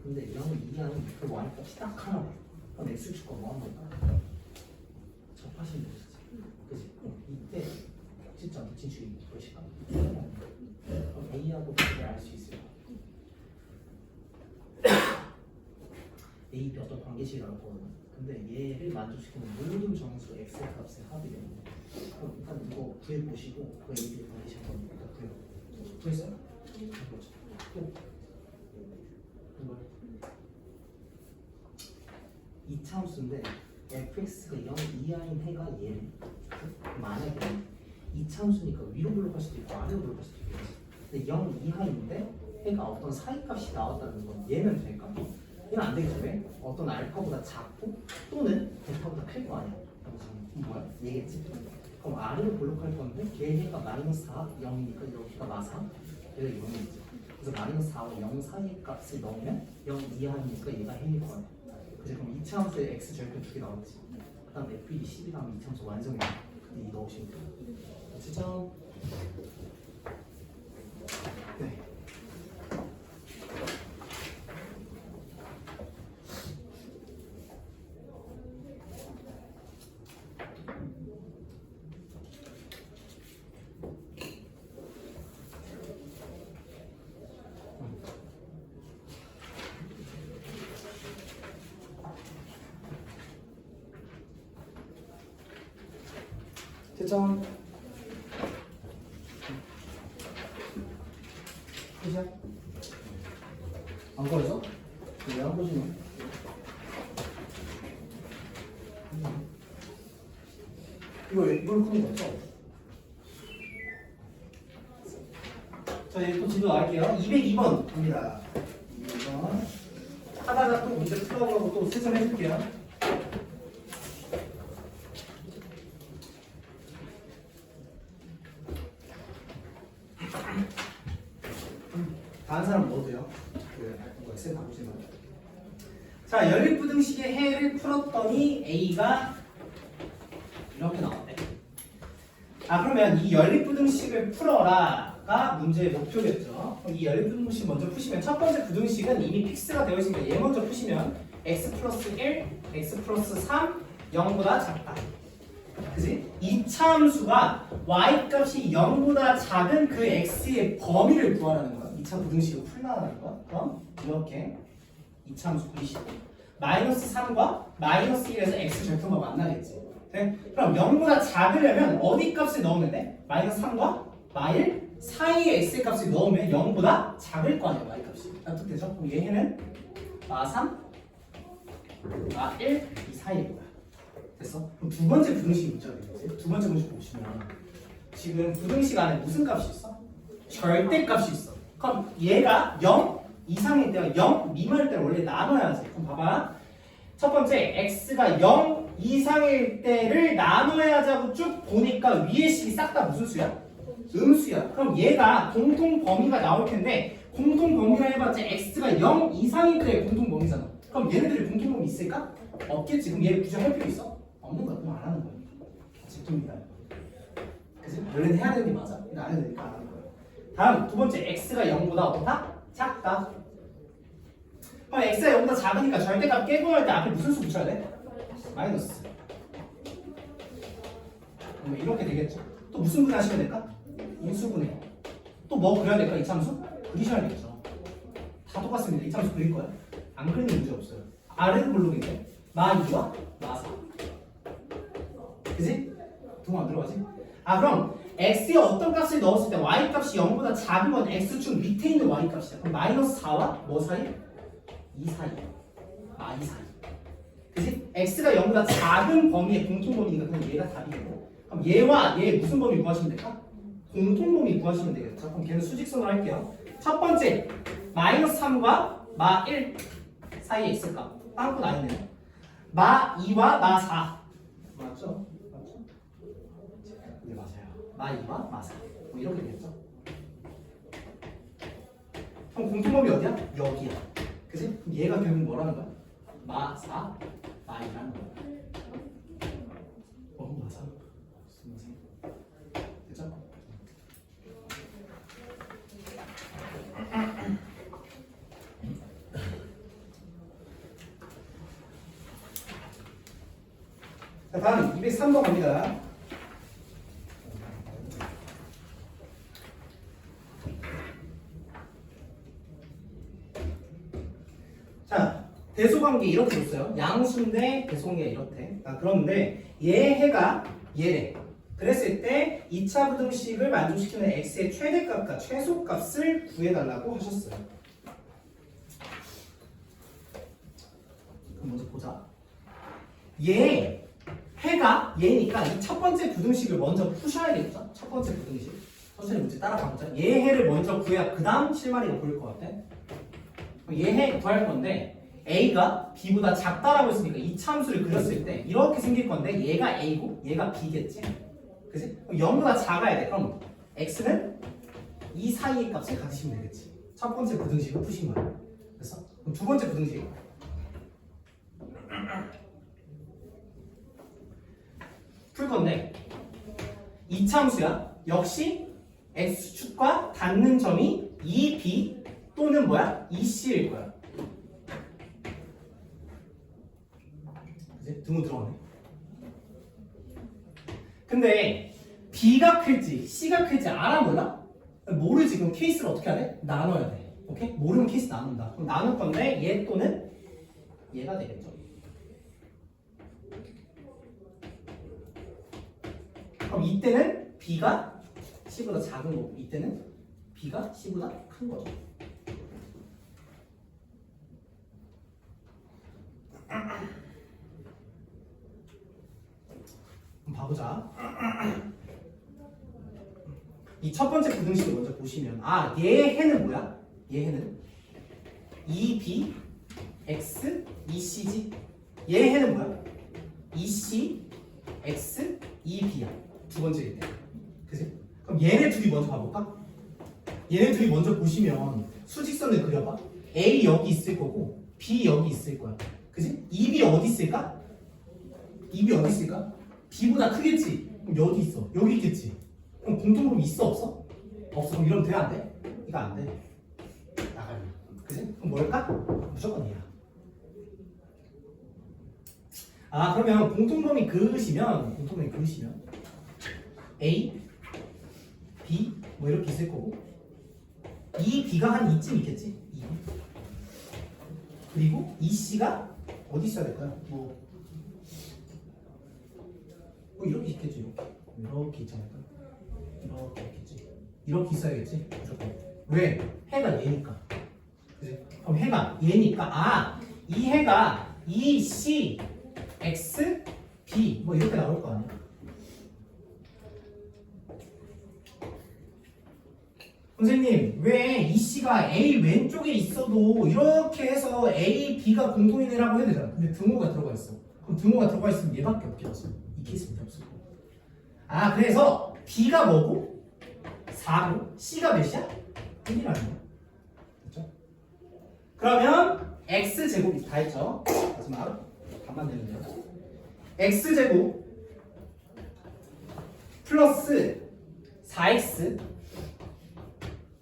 근데 0 이하는 그 y값이 딱 하나 봐. 그럼 x 주가 뭐 한번 봐. 접하시면 되지. 그치? 이때 격지점 진출이 몇일까? 그럼 A하고 B를 알 수 있어요. A, B 어떤 관계식이 나올 거거든. 근데 얘를 만족시키는 모든 정수 X의 값의 합이 되는 거야. 그럼 일단 이거 구해보시고 그 A, B의 관계식 한번 구해요. 구했어요? 그렇죠. 또 이거 2차함수인데 fx가 0 이하인 해가 얘래. 만약에 2차함수니까 위로 블록할 수도 있고 아래로 블록할 수도 있겠지. 근데 0 이하인데 해가 어떤 사이값이 나왔다는 건 얘면 될까? 얘는 안 되겠죠. 왜? 어떤 알파보다 작고 또는 베타보다 클 거 아니야. 그럼 뭐야? 얘겠지. 그럼 아래로 블록할 건데 걔 해가 마이너스 4, 0이니까 여기가 마사, 얘가 0이지. 그래서 마이너스 4와 0 사이의 값을 넣으면 0 이하니까 얘가 해일 거야. 그래서 그럼 2차 함수에 x 절편 2개 나오지. 그 다음 fpd 10이 나오면 2차 함수 완성이야. 근데 이 넣으시면 돼요. 진짜 네.
채점 시작. 안 걸어서?
왜안 보시면
이거 왜 이걸 끄는 거죠?
자 이제 또 진도 나갈게요. 202번 갑니다. 202번 하다가 또 문제 풀어보고 또 세점해줄게요.
다른 사람 넣어도 돼요? 그 엑셀 바꾸시면.
자 연립부등식의 해를 풀었더니 A가 이렇게 나왔대. 아 그러면 이 연립부등식을 풀어라가 문제의 목표겠죠. 그럼 이 연립부등식 먼저 푸시면 첫 번째 부등식은 이미 픽스가 되어 있으니까 얘 먼저 푸시면 x 플러스 1, x 플러스 3, 0보다 작다. 그지? 2차 함수가 y 값이 0보다 작은 그 x의 범위를 구하라는 거야. 2차 부등식을 풀나가는 거야. 그럼 이렇게 2차 함수 그리시고 마이너스 3과 마이너스 1에서 x 절편과 만나겠지. 네? 그럼 0보다 작으려면 어디 값을 넣으면 돼? 마이너스 3과 마일 사이의 x의 값을 넣으면 0보다 작을 거 아니야, y 값이. 납득되죠? 그럼 얘는 마3, 마1 이 사이일 거야. 됐어? 그럼 두 번째 부등식 문제가 되겠지? 두 번째 문제 보시면 지금 부등식 안에 무슨 값이 있어? 절대값이 있어. 그럼 얘가 0 이상일 때와 0 미만일 때를 원래 나눠야지. 그럼 봐봐. 첫 번째 x가 0 이상일 때를 나눠야지 하고 쭉 보니까 위의 식이 싹 다 무슨 수야? 음수야. 그럼 얘가 공통 범위가 나올 텐데 공통 범위라 해봤자 x가 0 이상일 때의 공통 범위잖아. 그럼 얘네들이 공통 범위 있을까? 없겠지. 그럼 얘를 굳이 할 필요 있어? 없는 거야. 그럼 안 하는 거야. 질투입니다. 그치? 원래는 해야 되는 게 맞아. 근데 안 해도 되니까 안 하는 거야. 다음 두 번째 x가 0보다 어떻다? 작다. 그럼 x가 0보다 작으니까 절대값 깨고 할 때 앞에 무슨 수 붙여야 돼? 마이너스. 그럼 이렇게 되겠죠. 또 무슨 분해 하시면 될까? 인수분해. 또 뭐 그려야 될까? 이차함수? 그리셔야겠죠. 다 똑같습니다. 이차함수 그릴 거야. 안 그리는 문제 없어요. 아래는 블록인데 마2와 마4. 그지? 동안 들어가지? 아 그럼 x에 어떤 값을 넣었을 때 y 값이 0보다 작은 건 x축 밑에 있는 y 값이야. 그럼 마이너스 4와 뭐 사이? 2 사이. 아, 2 사이. 그치? x가 0보다 작은 범위의 공통범위니까 그냥 얘가 답이고. 그럼 얘와 얘 무슨 범위 구하시면 될까? 공통범위 구하시면 되겠죠. 그럼 걔는 수직선으로 할게요. 첫 번째 마이너스 3과 마 1 사이에 있을 값. 빵꾸 나있네요. 마 2와 마 4. 맞죠? 맞죠? 네 맞아요. 마 2와 마 4. 뭐 이렇게 되겠죠. 그럼 공통범위 어디야? 여기야. 그치? 그럼 얘가 결국 뭐라는 거야? 마 4, 마 2라는 거야. 맞아. 됐죠? 자, 다음 203번 갑니다. 자, 대소관계 이렇게 줬어요. 양수인데 대소관계가 이렇대. 아, 그런데 얘 해가 얘래. 그랬을 때 2차 부등식을 만족시키는 x의 최대값과 최소값을 구해달라고 하셨어요. 그럼 먼저 보자. 얘 해가 얘니까 이 첫 번째 부등식을 먼저 푸셔야겠죠? 첫 번째 부등식. 선생님 문제 따라가보자. 얘 해를 먼저 구해야 그 다음 실마리가 보일 것 같아. 얘 해 구할 건데 a가 b보다 작다라고 했으니까 이 참수를 그렸을 때 이렇게 생길 건데 얘가 a고 얘가 b겠지? 그치? 그럼 0보다 작아야 돼. 그럼 x는 이 사이의 값을 가지시면 되겠지. 첫 번째 부등식을 푸신 거야. 그래서 그럼 두 번째 부등식 풀 건데 이 참수야. 역시 x축과 닿는 점이 2b 또는 뭐야? 2c일 거야. 그치? 등호 들어가네. 근데 b가 클지 c가 클지 알아 몰라? 모르지. 그럼 케이스를 어떻게 해야 돼? 나눠야 돼. 오케이? 모르면 케이스 나눈다. 그럼 나눌 건데 얘 또는 얘가 되겠죠. 그럼 이때는 b가 c보다 작은 거고 이때는 b가 c보다 큰 거죠. 한번 봐보자. 이 첫 번째 부등식을 먼저 보시면 아, 얘 해는 뭐야? 얘 해는 2b x 2c지. 얘 해는 뭐야? 2c x 2b야. 두 번째일 때. 그치? 그럼 얘네 둘이 먼저 봐볼까? 얘네 둘이 먼저 보시면 수직선을 그려봐. A 여기 있을 거고 B 여기 있을 거야. 그치? 2B 어디 있을까? 2B 어디 있을까? B보다 크겠지? 그럼 여기 있어. 여기 있겠지? 그럼 공통점이 있어 없어? 없어. 그럼 이러면 돼 안 돼? 이거 안 돼. 나가려. 그치? 그럼 뭘까? 무조건 얘야. 아 그러면 공통범위 그으시면 A, B 뭐 이렇게 있을 거고 이 B가 한 이쯤 있겠지? 2. 그리고 이 C가 어디 있어야 될까요? 뭐 이렇게 있겠지. 이렇게 있지 않을까? 이렇게 있겠지. 이렇게 있어야겠지. 무조건. 왜? 해가 얘니까. 그지? 그럼 해가 얘니까 이 해가 E, C, X, B 뭐 이렇게 나올 거 아니야? 선생님 왜 이 C가 A 왼쪽에 있어도 이렇게 해서 A, B가 공통이네라고 해야 되잖아. 근데 등호가 들어가 있어. 그럼 등호가 들어가 있으면 얘밖에 없겠지. 이 케이스밖에 없을 거고. 그래서 B가 뭐고 4고 C가 몇이야? 1이라는 거야. 그렇죠? 그러면 X제곱이 다 했죠? 마지막 답만 내면 돼요. X제곱 플러스 4X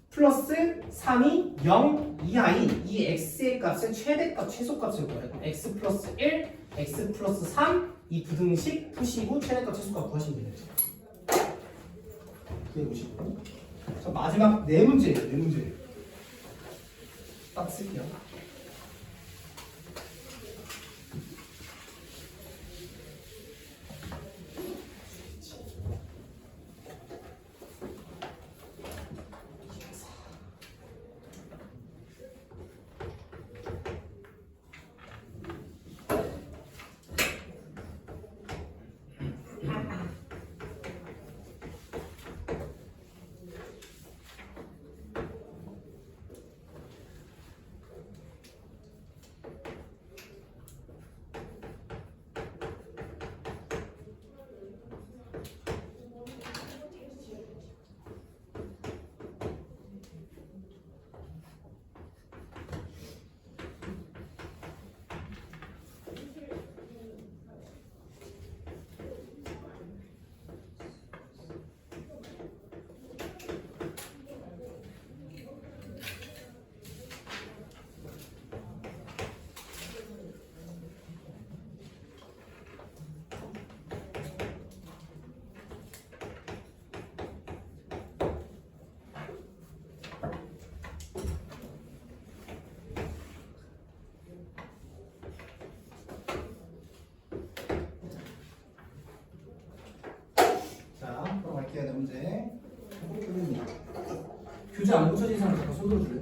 플러스 3이 0 이하인 이 x의 값의 최대값, 최소값을 구해요. x 플러스 1, x 플러스 3 이 부등식 푸시고 최대값, 최소값 구하시면 되겠죠. 그게 보시고 자 마지막 네 문제예요. 네 문제 딱 쓸게요. 갈게요. 네 문제. 교재 안 고쳐진 사람 잠깐 손 들어줄래?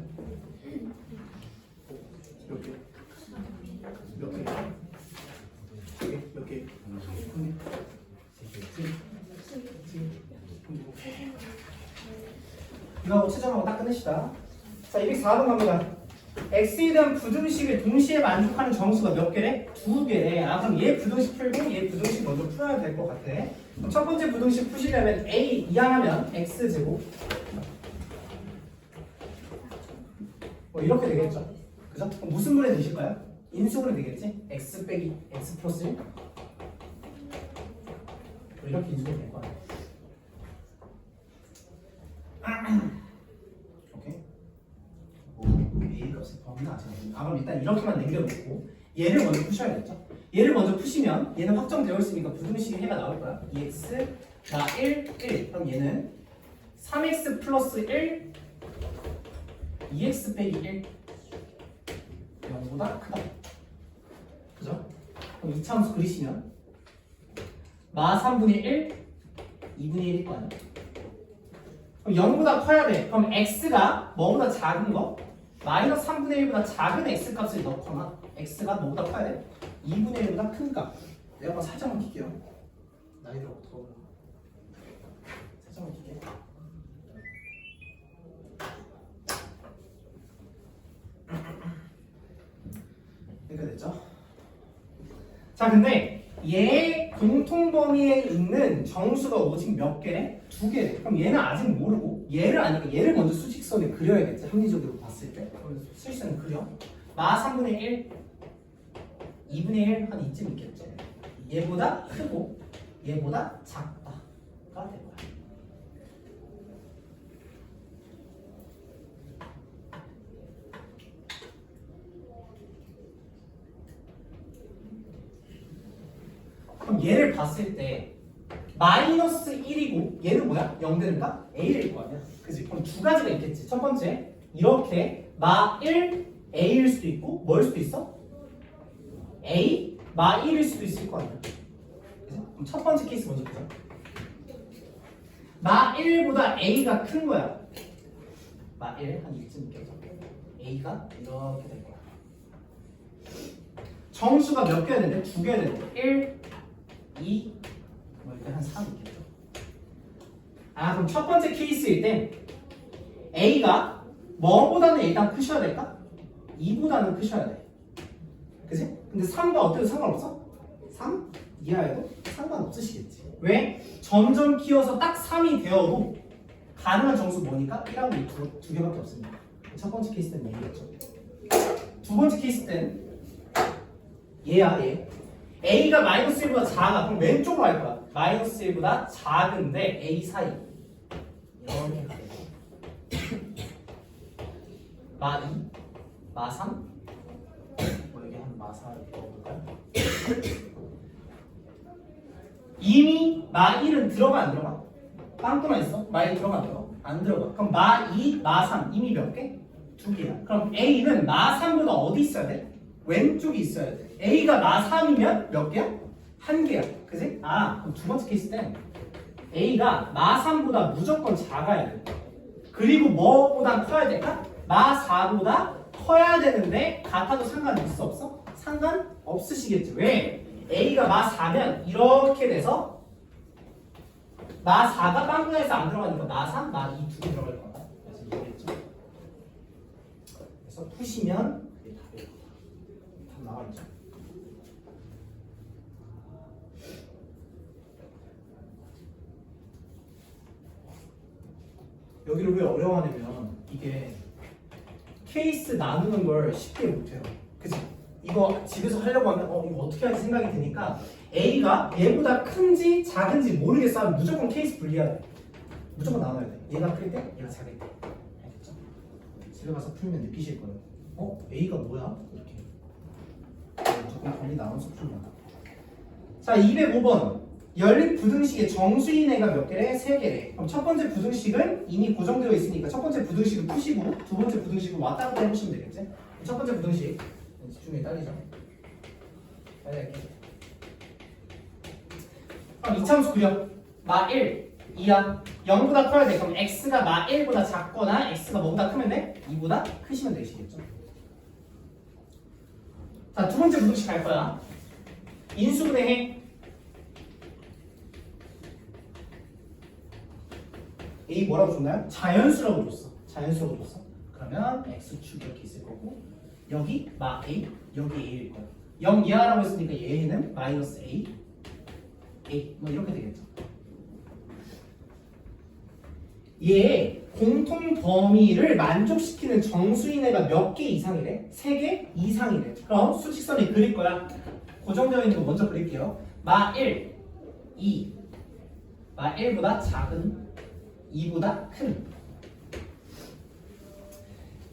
몇 개? 몇 개? 몇 개? 몇 개? 이거 하고 채점하고 딱 끝냅시다. 자, 204번 갑니다. x에 대한 부등식을 동시에 만족하는 정수가 몇 개래? 2개래. 그럼 얘 부등식 풀고 얘 부등식 먼저 풀어야 될 것 같아. 그럼 첫 번째 부등식 푸시려면 a 이항하면 x제곱 뭐 이렇게 되겠죠. 그죠? 그럼 무슨 분에 되실까요? 인수분해 되겠지? x 빼기 x 플러스 1 이렇게 인수분해 될 거야. 오케이. A 값의 범위는 아직 안 됩니다. 그럼 일단 이렇게만 남겨놓고 얘를 먼저 푸셔야겠죠? 얘를 먼저 푸시면 얘는 확정되어 있으니까 부등식의 해가 나올 거야. 2x 나 1, 1. 그럼 얘는 3x 플러스 1 2x 빼기 1 0보다 크다. 그죠? 그럼 이차함수 그리시면 마 3분의 1 2분의 1일 거 아니야? 그럼 0보다 커야 돼. 그럼 x가 뭐보다 작은 거? 마이너스 3분의 1보다 작은 x 값을 넣거나 x가 뭐보다 커야 돼? 2분의 1보다 큰 값. 내가 한번 살짝만 킬게요. 나이 들어 더워. 살짝만 킬게요. 이렇게 됐죠? 자, 근데 얘 공통 범위에 있는 정수가 오직 몇 개래? 2개래. 그럼 얘는 아직 모르고 얘를 아니까 얘를 먼저 수직선에 그려야겠지. 합리적으로 봤을 때. 그럼 수직선을 그려. 마 3분의 1 2분의 1 한 이쯤 있겠죠. 얘보다 크고 얘보다 작다가 될 거야. 그럼 얘를 봤을 때 마이너스 1이고 얘는 뭐야? 0 되는가? A일 거 아니야. 그치? 그럼 두 가지가 있겠지. 첫 번째 이렇게 마 1, A일 수도 있고 뭐일 수도 있어? A, 마 1일 수도 있을 거 아니야. 그래서 그럼 첫 번째 케이스 먼저 보자. 마 1보다 A가 큰 거야. 마 1, 한 이쯤 껴서 A가 이렇게 될 거야. 정수가 몇 개야 되는데? 2개야 되는데 1, 2, 뭐 이렇게 한 3 있겠죠. 아 그럼 첫 번째 케이스일 땐 A가 뭐보다는 일단 크셔야 될까? 2보다는 크셔야 돼. 그치? 근데 3과 어때도 상관없어? 3 이하여도 상관없으시겠지. 왜? 점점 키워서 딱 3이 되어도 가능한 정수 뭐니까? 1하고 2 두 개밖에 없습니다. 첫 번째 케이스 때는 얘기했죠. 두 번째 케이스 때는 얘야 얘. A가 마이너스 1보다 작아. 그럼 왼쪽으로 할 거야. 마이너스 1보다 작은데 A 사이 이렇게 가야 돼. 마 2, 마 3, 뭐 여기 한 마 4 넣어볼까요? 이미 마 1은 들어가 안 들어가? 빵꾸나 있어? 마 1 들어가 안 들어가? 안 들어가. 그럼 마 2, 마 3 이미 몇 개? 2개야. 그럼 A는 마 3보다 어디 있어야 돼? 왼쪽이 있어야 돼. A가 마 3이면 몇 개야? 1개야. 그지? 아 그럼 두 번째 케이스 때 A가 마 3보다 무조건 작아야 돼. 그리고 뭐보다 커야 될까? 마 4보다 커야 되는데 같아도 상관 있어 없어? 상관 없으시겠지. 왜? A가 마 4면 이렇게 돼서 마 4가 빵꾸에서 안 들어가니까 마 3, 마 2 두 개 들어갈 거다. 그래서 이해했죠? 그래서 푸시면 그게 답이에요. 답 나와 있죠. 여기를 왜 어려워하냐면 이게 케이스 나누는 걸 쉽게 못해요. 그치? 이거 집에서 하려고 하면 이거 어떻게 하지 생각이 드니까 A가 얘보다 큰지 작은지 모르겠어 하면 무조건 케이스 분리해야 돼. 무조건 나눠야 돼. 얘가 클 때, 얘가 작을 때. 알겠죠? 집에 가서 풀면 느끼실 거예요. A가 뭐야? 이렇게. 무조건 분리 나눠서 풀면. 자, 205번. 연립 부등식의 정수인애가 몇 개래? 3개래. 그럼 첫 번째 부등식은 이미 고정되어 있으니까 첫 번째 부등식은 푸시고 두 번째 부등식은 왔다 갔다 해보시면 되겠지? 첫 번째 부등식 집중이 딸리죠? 빨리 할게. 그럼 이차함수 그려. 마 1, 2야. 0보다 커야 돼. 그럼 x가 마 1보다 작거나 x가 뭐보다 크면 돼? 2보다 크시면 되시겠죠? 자, 두 번째 부등식 갈 거야. 인수분해 해. A 뭐라고 줬나요? 자연수라고 줬어. 자연수라고 줬어. 그러면 x축 이렇게 있을 거고 여기 마 A, 여기 A일 거야. 0 이하라고 했으니까 얘는 마이너스 A, A 뭐 이렇게 되겠죠. 얘 공통 범위를 만족시키는 정수인애가 몇 개 이상이래? 3개 이상이래. 그럼 수직선을 그릴 거야. 고정되어 있는 거 먼저 그릴게요. 마 1, 2, 마 1보다 작은 2보다 큰.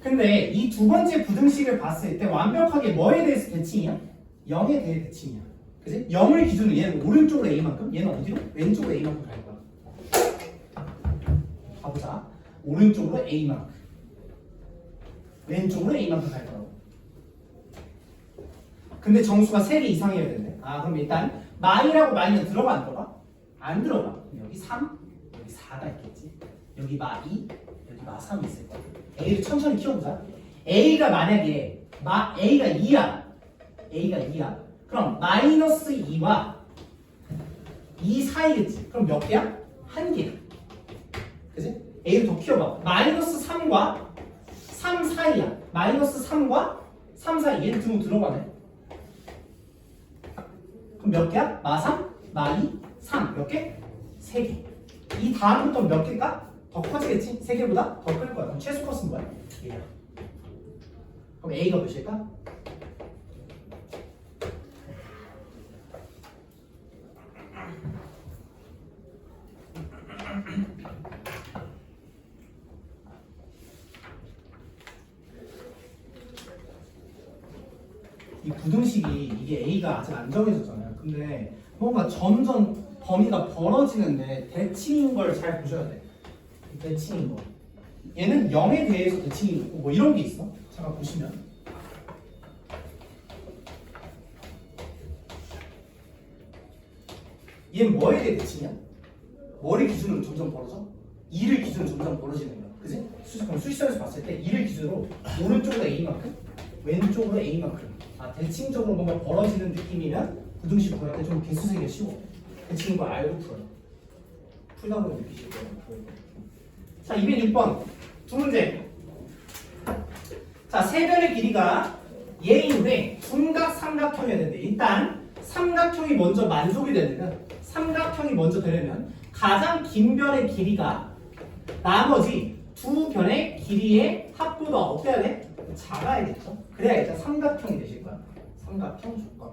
근데 이 두 번째 부등식을 봤을 때 완벽하게 뭐에 대해서 대칭이야? 0에 대해 대칭이야. 그치? 0을 기준으로 얘는 오른쪽으로 A만큼, 얘는 어디로? 왼쪽으로 A만큼 갈 거야. 가보자. 오른쪽으로 A만큼, 왼쪽으로 A만큼 갈 거라고. 근데 정수가 3개 이상이어야 되는데. 아 그럼 일단 마이라고 마이는 들어가 안 들어가? 안 들어가. 여기 3, 여기 4가 있겠지. 여기 마 2, 여기 마 3이 있을 거야. A를 천천히 키워보자. A가 만약에 A가 2야. A가 2야. 그럼 마이너스 2와 2 사이겠지. 그럼 몇 개야? 1개. 그치? A를 더 키워봐. 마이너스 3과 3 사이야. 마이너스 3과 3 사이. 얘는 등으로 들어가네. 그럼 몇 개야? 마 3, 마 2, 3. 몇 개? 3개. 이 다음부터 몇 개일까? 더 커지겠지? 3개보다 더 클 거야. 그럼 최소 컷은 뭐야? A야. 그럼 A가 몇일까? 이 부등식이 이게 A가 아직 안 정해졌잖아요. 근데 뭔가 점점 범위가 벌어지는데 대칭인 걸 잘 보셔야 돼. 대칭인 거. 얘는 0에 대해서 대칭이 있고 뭐 이런 게 있어. 잠깐 보시면 얘는 뭐에 대해 대칭이야? 뭐를 기준으로 점점 벌어져? 2를 기준으로 점점 벌어지는 거야. 그지? 수식선에서 봤을 때 2를 기준으로 오른쪽으로 A만큼 왼쪽으로 A만큼 대칭적으로 뭔가 벌어지는 느낌이면 부등식 구할 때 좀 개수 세기가 쉬워. 대칭인 거 알고 풀어요. 풀다 보면 느끼실 거예요. 자, 206번 두 문제. 자, 세 변의 길이가 얘인데 둔각 삼각형이어야 되는데 일단 삼각형이 먼저 만족이 되려면 가장 긴 변의 길이가 나머지 두 변의 길이의 합보다 어때야 돼? 작아야겠죠? 그래야 일단 삼각형이 되실 거야. 삼각형 조건.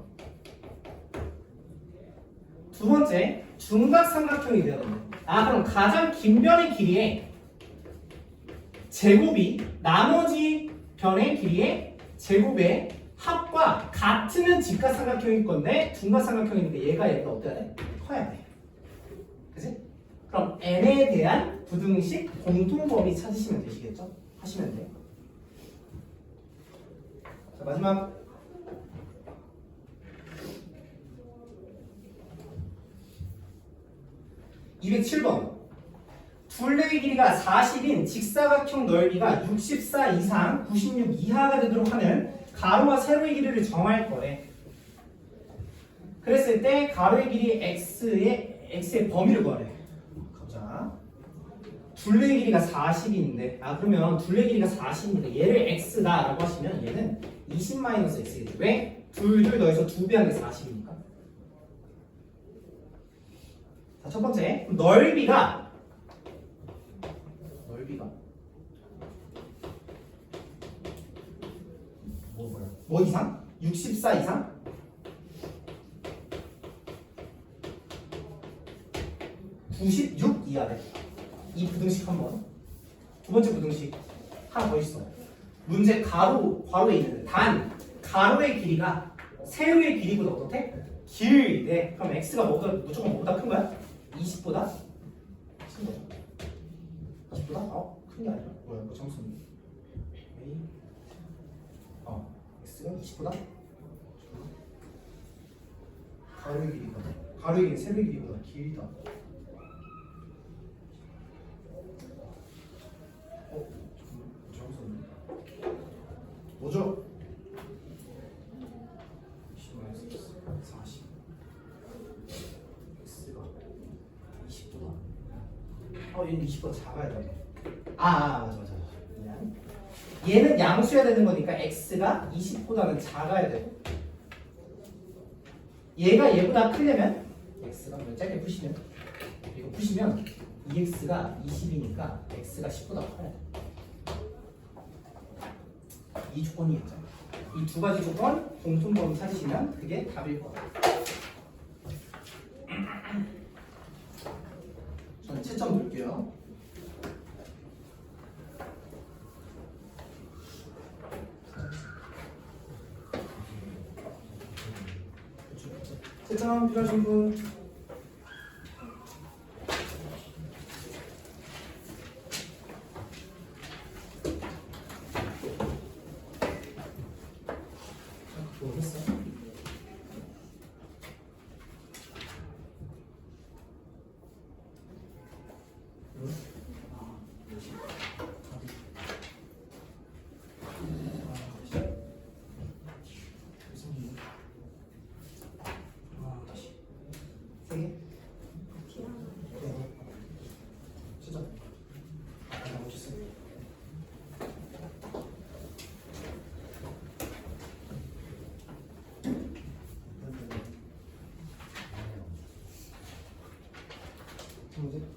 두 번째, 중각 삼각형이 되야 되는데 그럼 가장 긴 변의 길이의 제곱이 나머지 변의 길이의 제곱의 합과 같으면 직각 삼각형일 건데 둔각 삼각형이니까 얘가 어때야 돼? 커야 돼. 그치? 그럼 n에 대한 부등식 공통범위 찾으시면 되시겠죠? 하시면 돼. 자, 마지막 207번. 둘레의 길이가 40인 직사각형 넓이가 64 이상 96 이하가 되도록 하는 가로와 세로의 길이를 정할 거래. 그랬을 때 가로의 길이 x의 범위를 구하래. 가보자. 둘레의 길이가 40인데 그러면 둘레의 길이가 40인데 얘를 x다라고 하시면 얘는 20-x겠지. 왜? 둘 더해서 2배 하는 게 40이니까. 자, 첫 번째 넓이가 뭐 이상? 64 이상? 96 이하래. 이 부등식 한번. 두 번째 부등식 하나 더 있어. 문제 괄호에 있는데 단 가로의 길이가 세로의 길이보다 어떻대? 길대. 그럼 x가 무조건 뭐보다 큰 거야? 20보다 큰 거죠. 20보다? 큰 게 아니라 뭐야? 뭐 점수는 x가 20보다 가로의 길이가 세로의 길이보다 길다. 점수는 뭐죠? 40 x가 20보다 얘는 20보다 작아야 돼. 맞아. 얘는 양수여야 되는 거니까 x가 20보다는 작아야 되고 얘가 얘보다 크려면 x가 짧게 푸시면 이거 푸시면 2x가 20이니까 x가 10보다 커야 돼. 이 조건이겠죠. 이 두 가지 조건 공통범위 찾으시면 그게 답일 거예요. 저는 채점 볼게요. 채점 필요하신 분? 뭐 했어?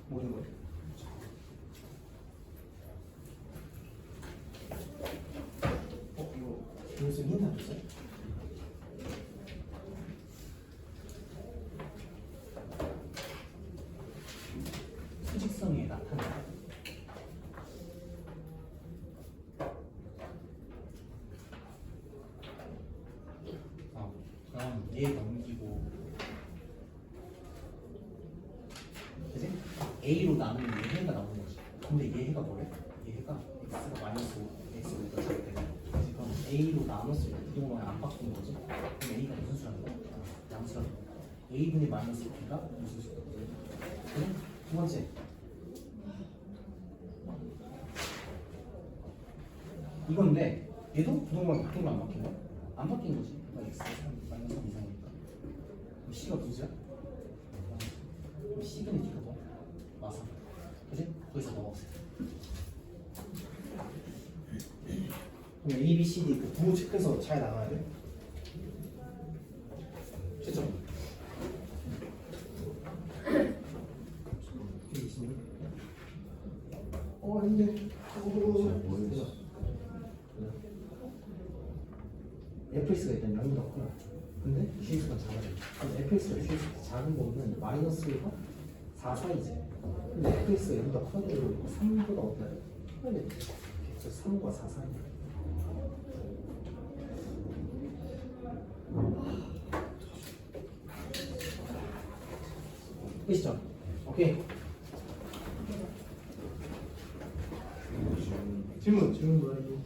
모든 거. 이거 교수님 힌트 안 줬어요? 수직성에 나타나. 그럼 얘 넘기고. 그지? A로 나누면 얘가 나오는 거지. 근데 얘가 뭐래? 얘가
x가 마이너스 5, x가 작대. 그럼 a로 나눴을 때 부동산이 안 바뀐 거지. 그럼 a가 무슨 수라는 거야? 양수라는 거야. a분의 마이너스 b가 무슨 수야? 두 번째. 이건데 얘도 부동산 바뀐 거 안 바뀐 거야? 안 바뀐 거지. 그러니까 x가 3, 마이너스 3 이상이니까. 그럼 c가 무슨 수야? 그럼 c분의 d가 뭐? 마삼. 그지? 거기서 뭐가 없어?
그럼 A, B, C, D 그 부호 체크해서 잘 나가야 돼. 최종. 아닌데. fx가 일단 0보다 커요. 근데 gx가 작아요. 그럼 fx가 gx가 작은 거는 마이너스가 4 사이즈. 근데 fx가 0보다 커야 되고 3보다 어때요? 커야 돼. 그래서 3과 4 사이. 끝이죠? 오케이. 질문 뭐야 이거?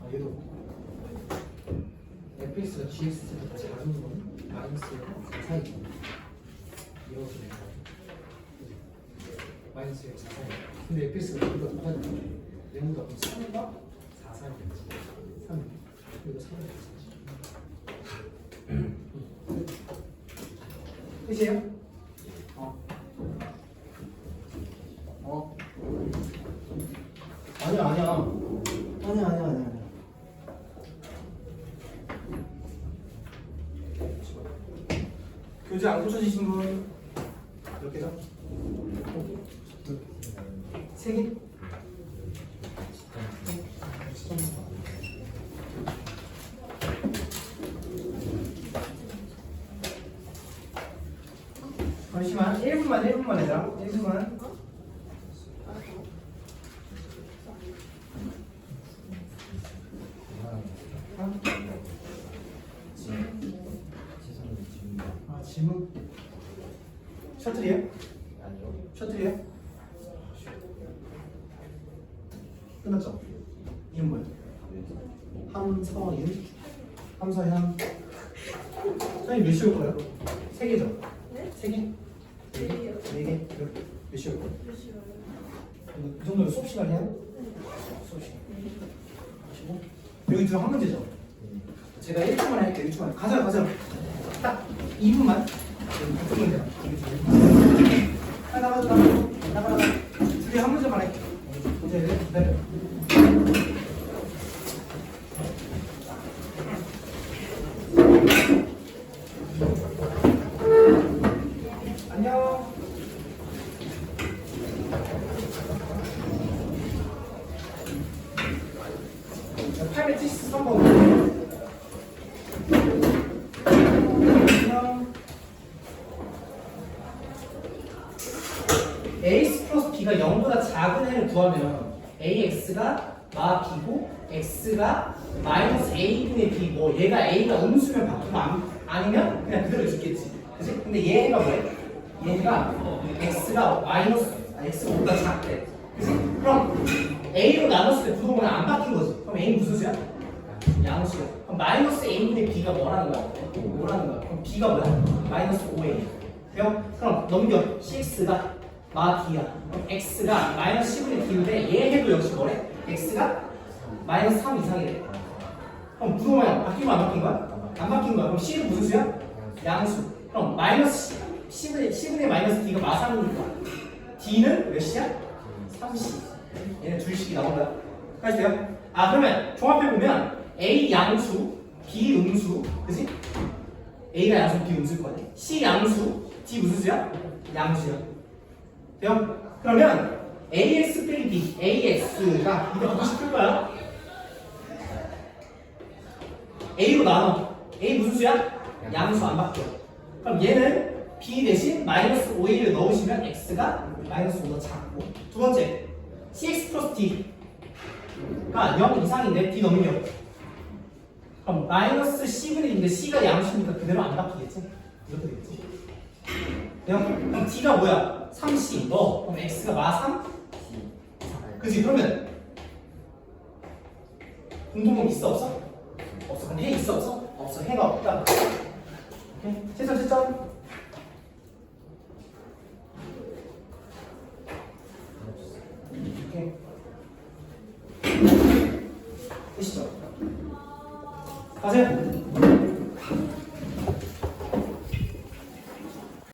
아 얘도 fx가 gx보다 작은 거는 마이너스가 4 사이. 이렇게 된 거야. 마이너스 4 사이. 근데 fx가 0보다 커야 돼. 0보다 3과 4 사이 되지. 3 그리고 3을 끝이에요? 아니야. 교재 안 고쳐지신 분 몇 개죠? 3개? 잠시만 1분만 해라 1분만. 질문? 셔틀이에요?
아니요.
셔틀이에요? 끝났죠? 이름 뭐예요? 함서인? 함서현? 선생님 몇 시올 거예요? 3개죠?
네?
3개? 4개? 4개? 이렇게 몇 시올 거예요? 이 정도면 수업 시간이야? 수업 시간. 하시고 여기 한 문제죠? 제가 1초만 할게요. 1초만. 가자. 딱 2분만. 여기 문제야. 나가. 둘이 한 문제만 할게. 문제 기다려. 안녕. 자, 873번. 안녕. ax 플러스 b가 0보다 작은 애를 구하면 ax가 마 b고 x가 마이너스 a분의 b 뭐 얘가 a가 음수면 바꾸고 아니면 그냥 그대로 있겠지. 그치? 근데 얘가 뭐야? 얘가 x가 x가 5보다 작대. 그치? 그럼 a로 나눴을 때 부동은 안 바뀐 거지. 그럼 a는 무슨 수야? 양수야. 그럼 마이너스 a분의 b가 뭐라는 거야? 그럼 b가 뭐야? 마이너스 5a. 돼요? 그럼 넘겨. cx가 마 d야. 그럼 x가 마이너스 10분의 d인데 얘 해도 역시 뭐래? x가 마이너스 3 이상이래. 그럼 부동만 바뀐 거안 바뀐 거야? 안 바뀐 거야. 그럼 c는 무슨 수야? 양수. 그럼 마이너스 10분의 마이너스 d가 마3이니까 d는 몇 시야? 3시. 얘네 둘씩이 나온다. 까지 돼요? 아 그러면 종합해보면 a 양수, b 음수, 그치? a가 양수, b 음수일 거 같아. c 양수, d 무슨 수야? 양수야. 돼요? 그러면 ax 빼기 b, ax가 이거 보고 싶을 거야. a로 나눠. a 무슨 수야? 양수 안 바뀌어. 그럼 얘는 b 대신 마이너스 5a를 넣으시면 x가 마이너스 5더 작고. 두 번째, cx 플러스 d가 0 이상인데 d 넘겨. 그럼 마이너스 c분의 1인데 c가 양수니까 그대로 안 바뀌겠지? 이렇게 되겠지? 그럼 d가 뭐야? 3c 넣어. 그럼 x가 마 3? 그치? 그러면 공통점 있어 없어? 없어. 근데 해 있어 없어? 없어. 해가 없다. 오케이. 채점. 오케이. 끝이죠. 가세요.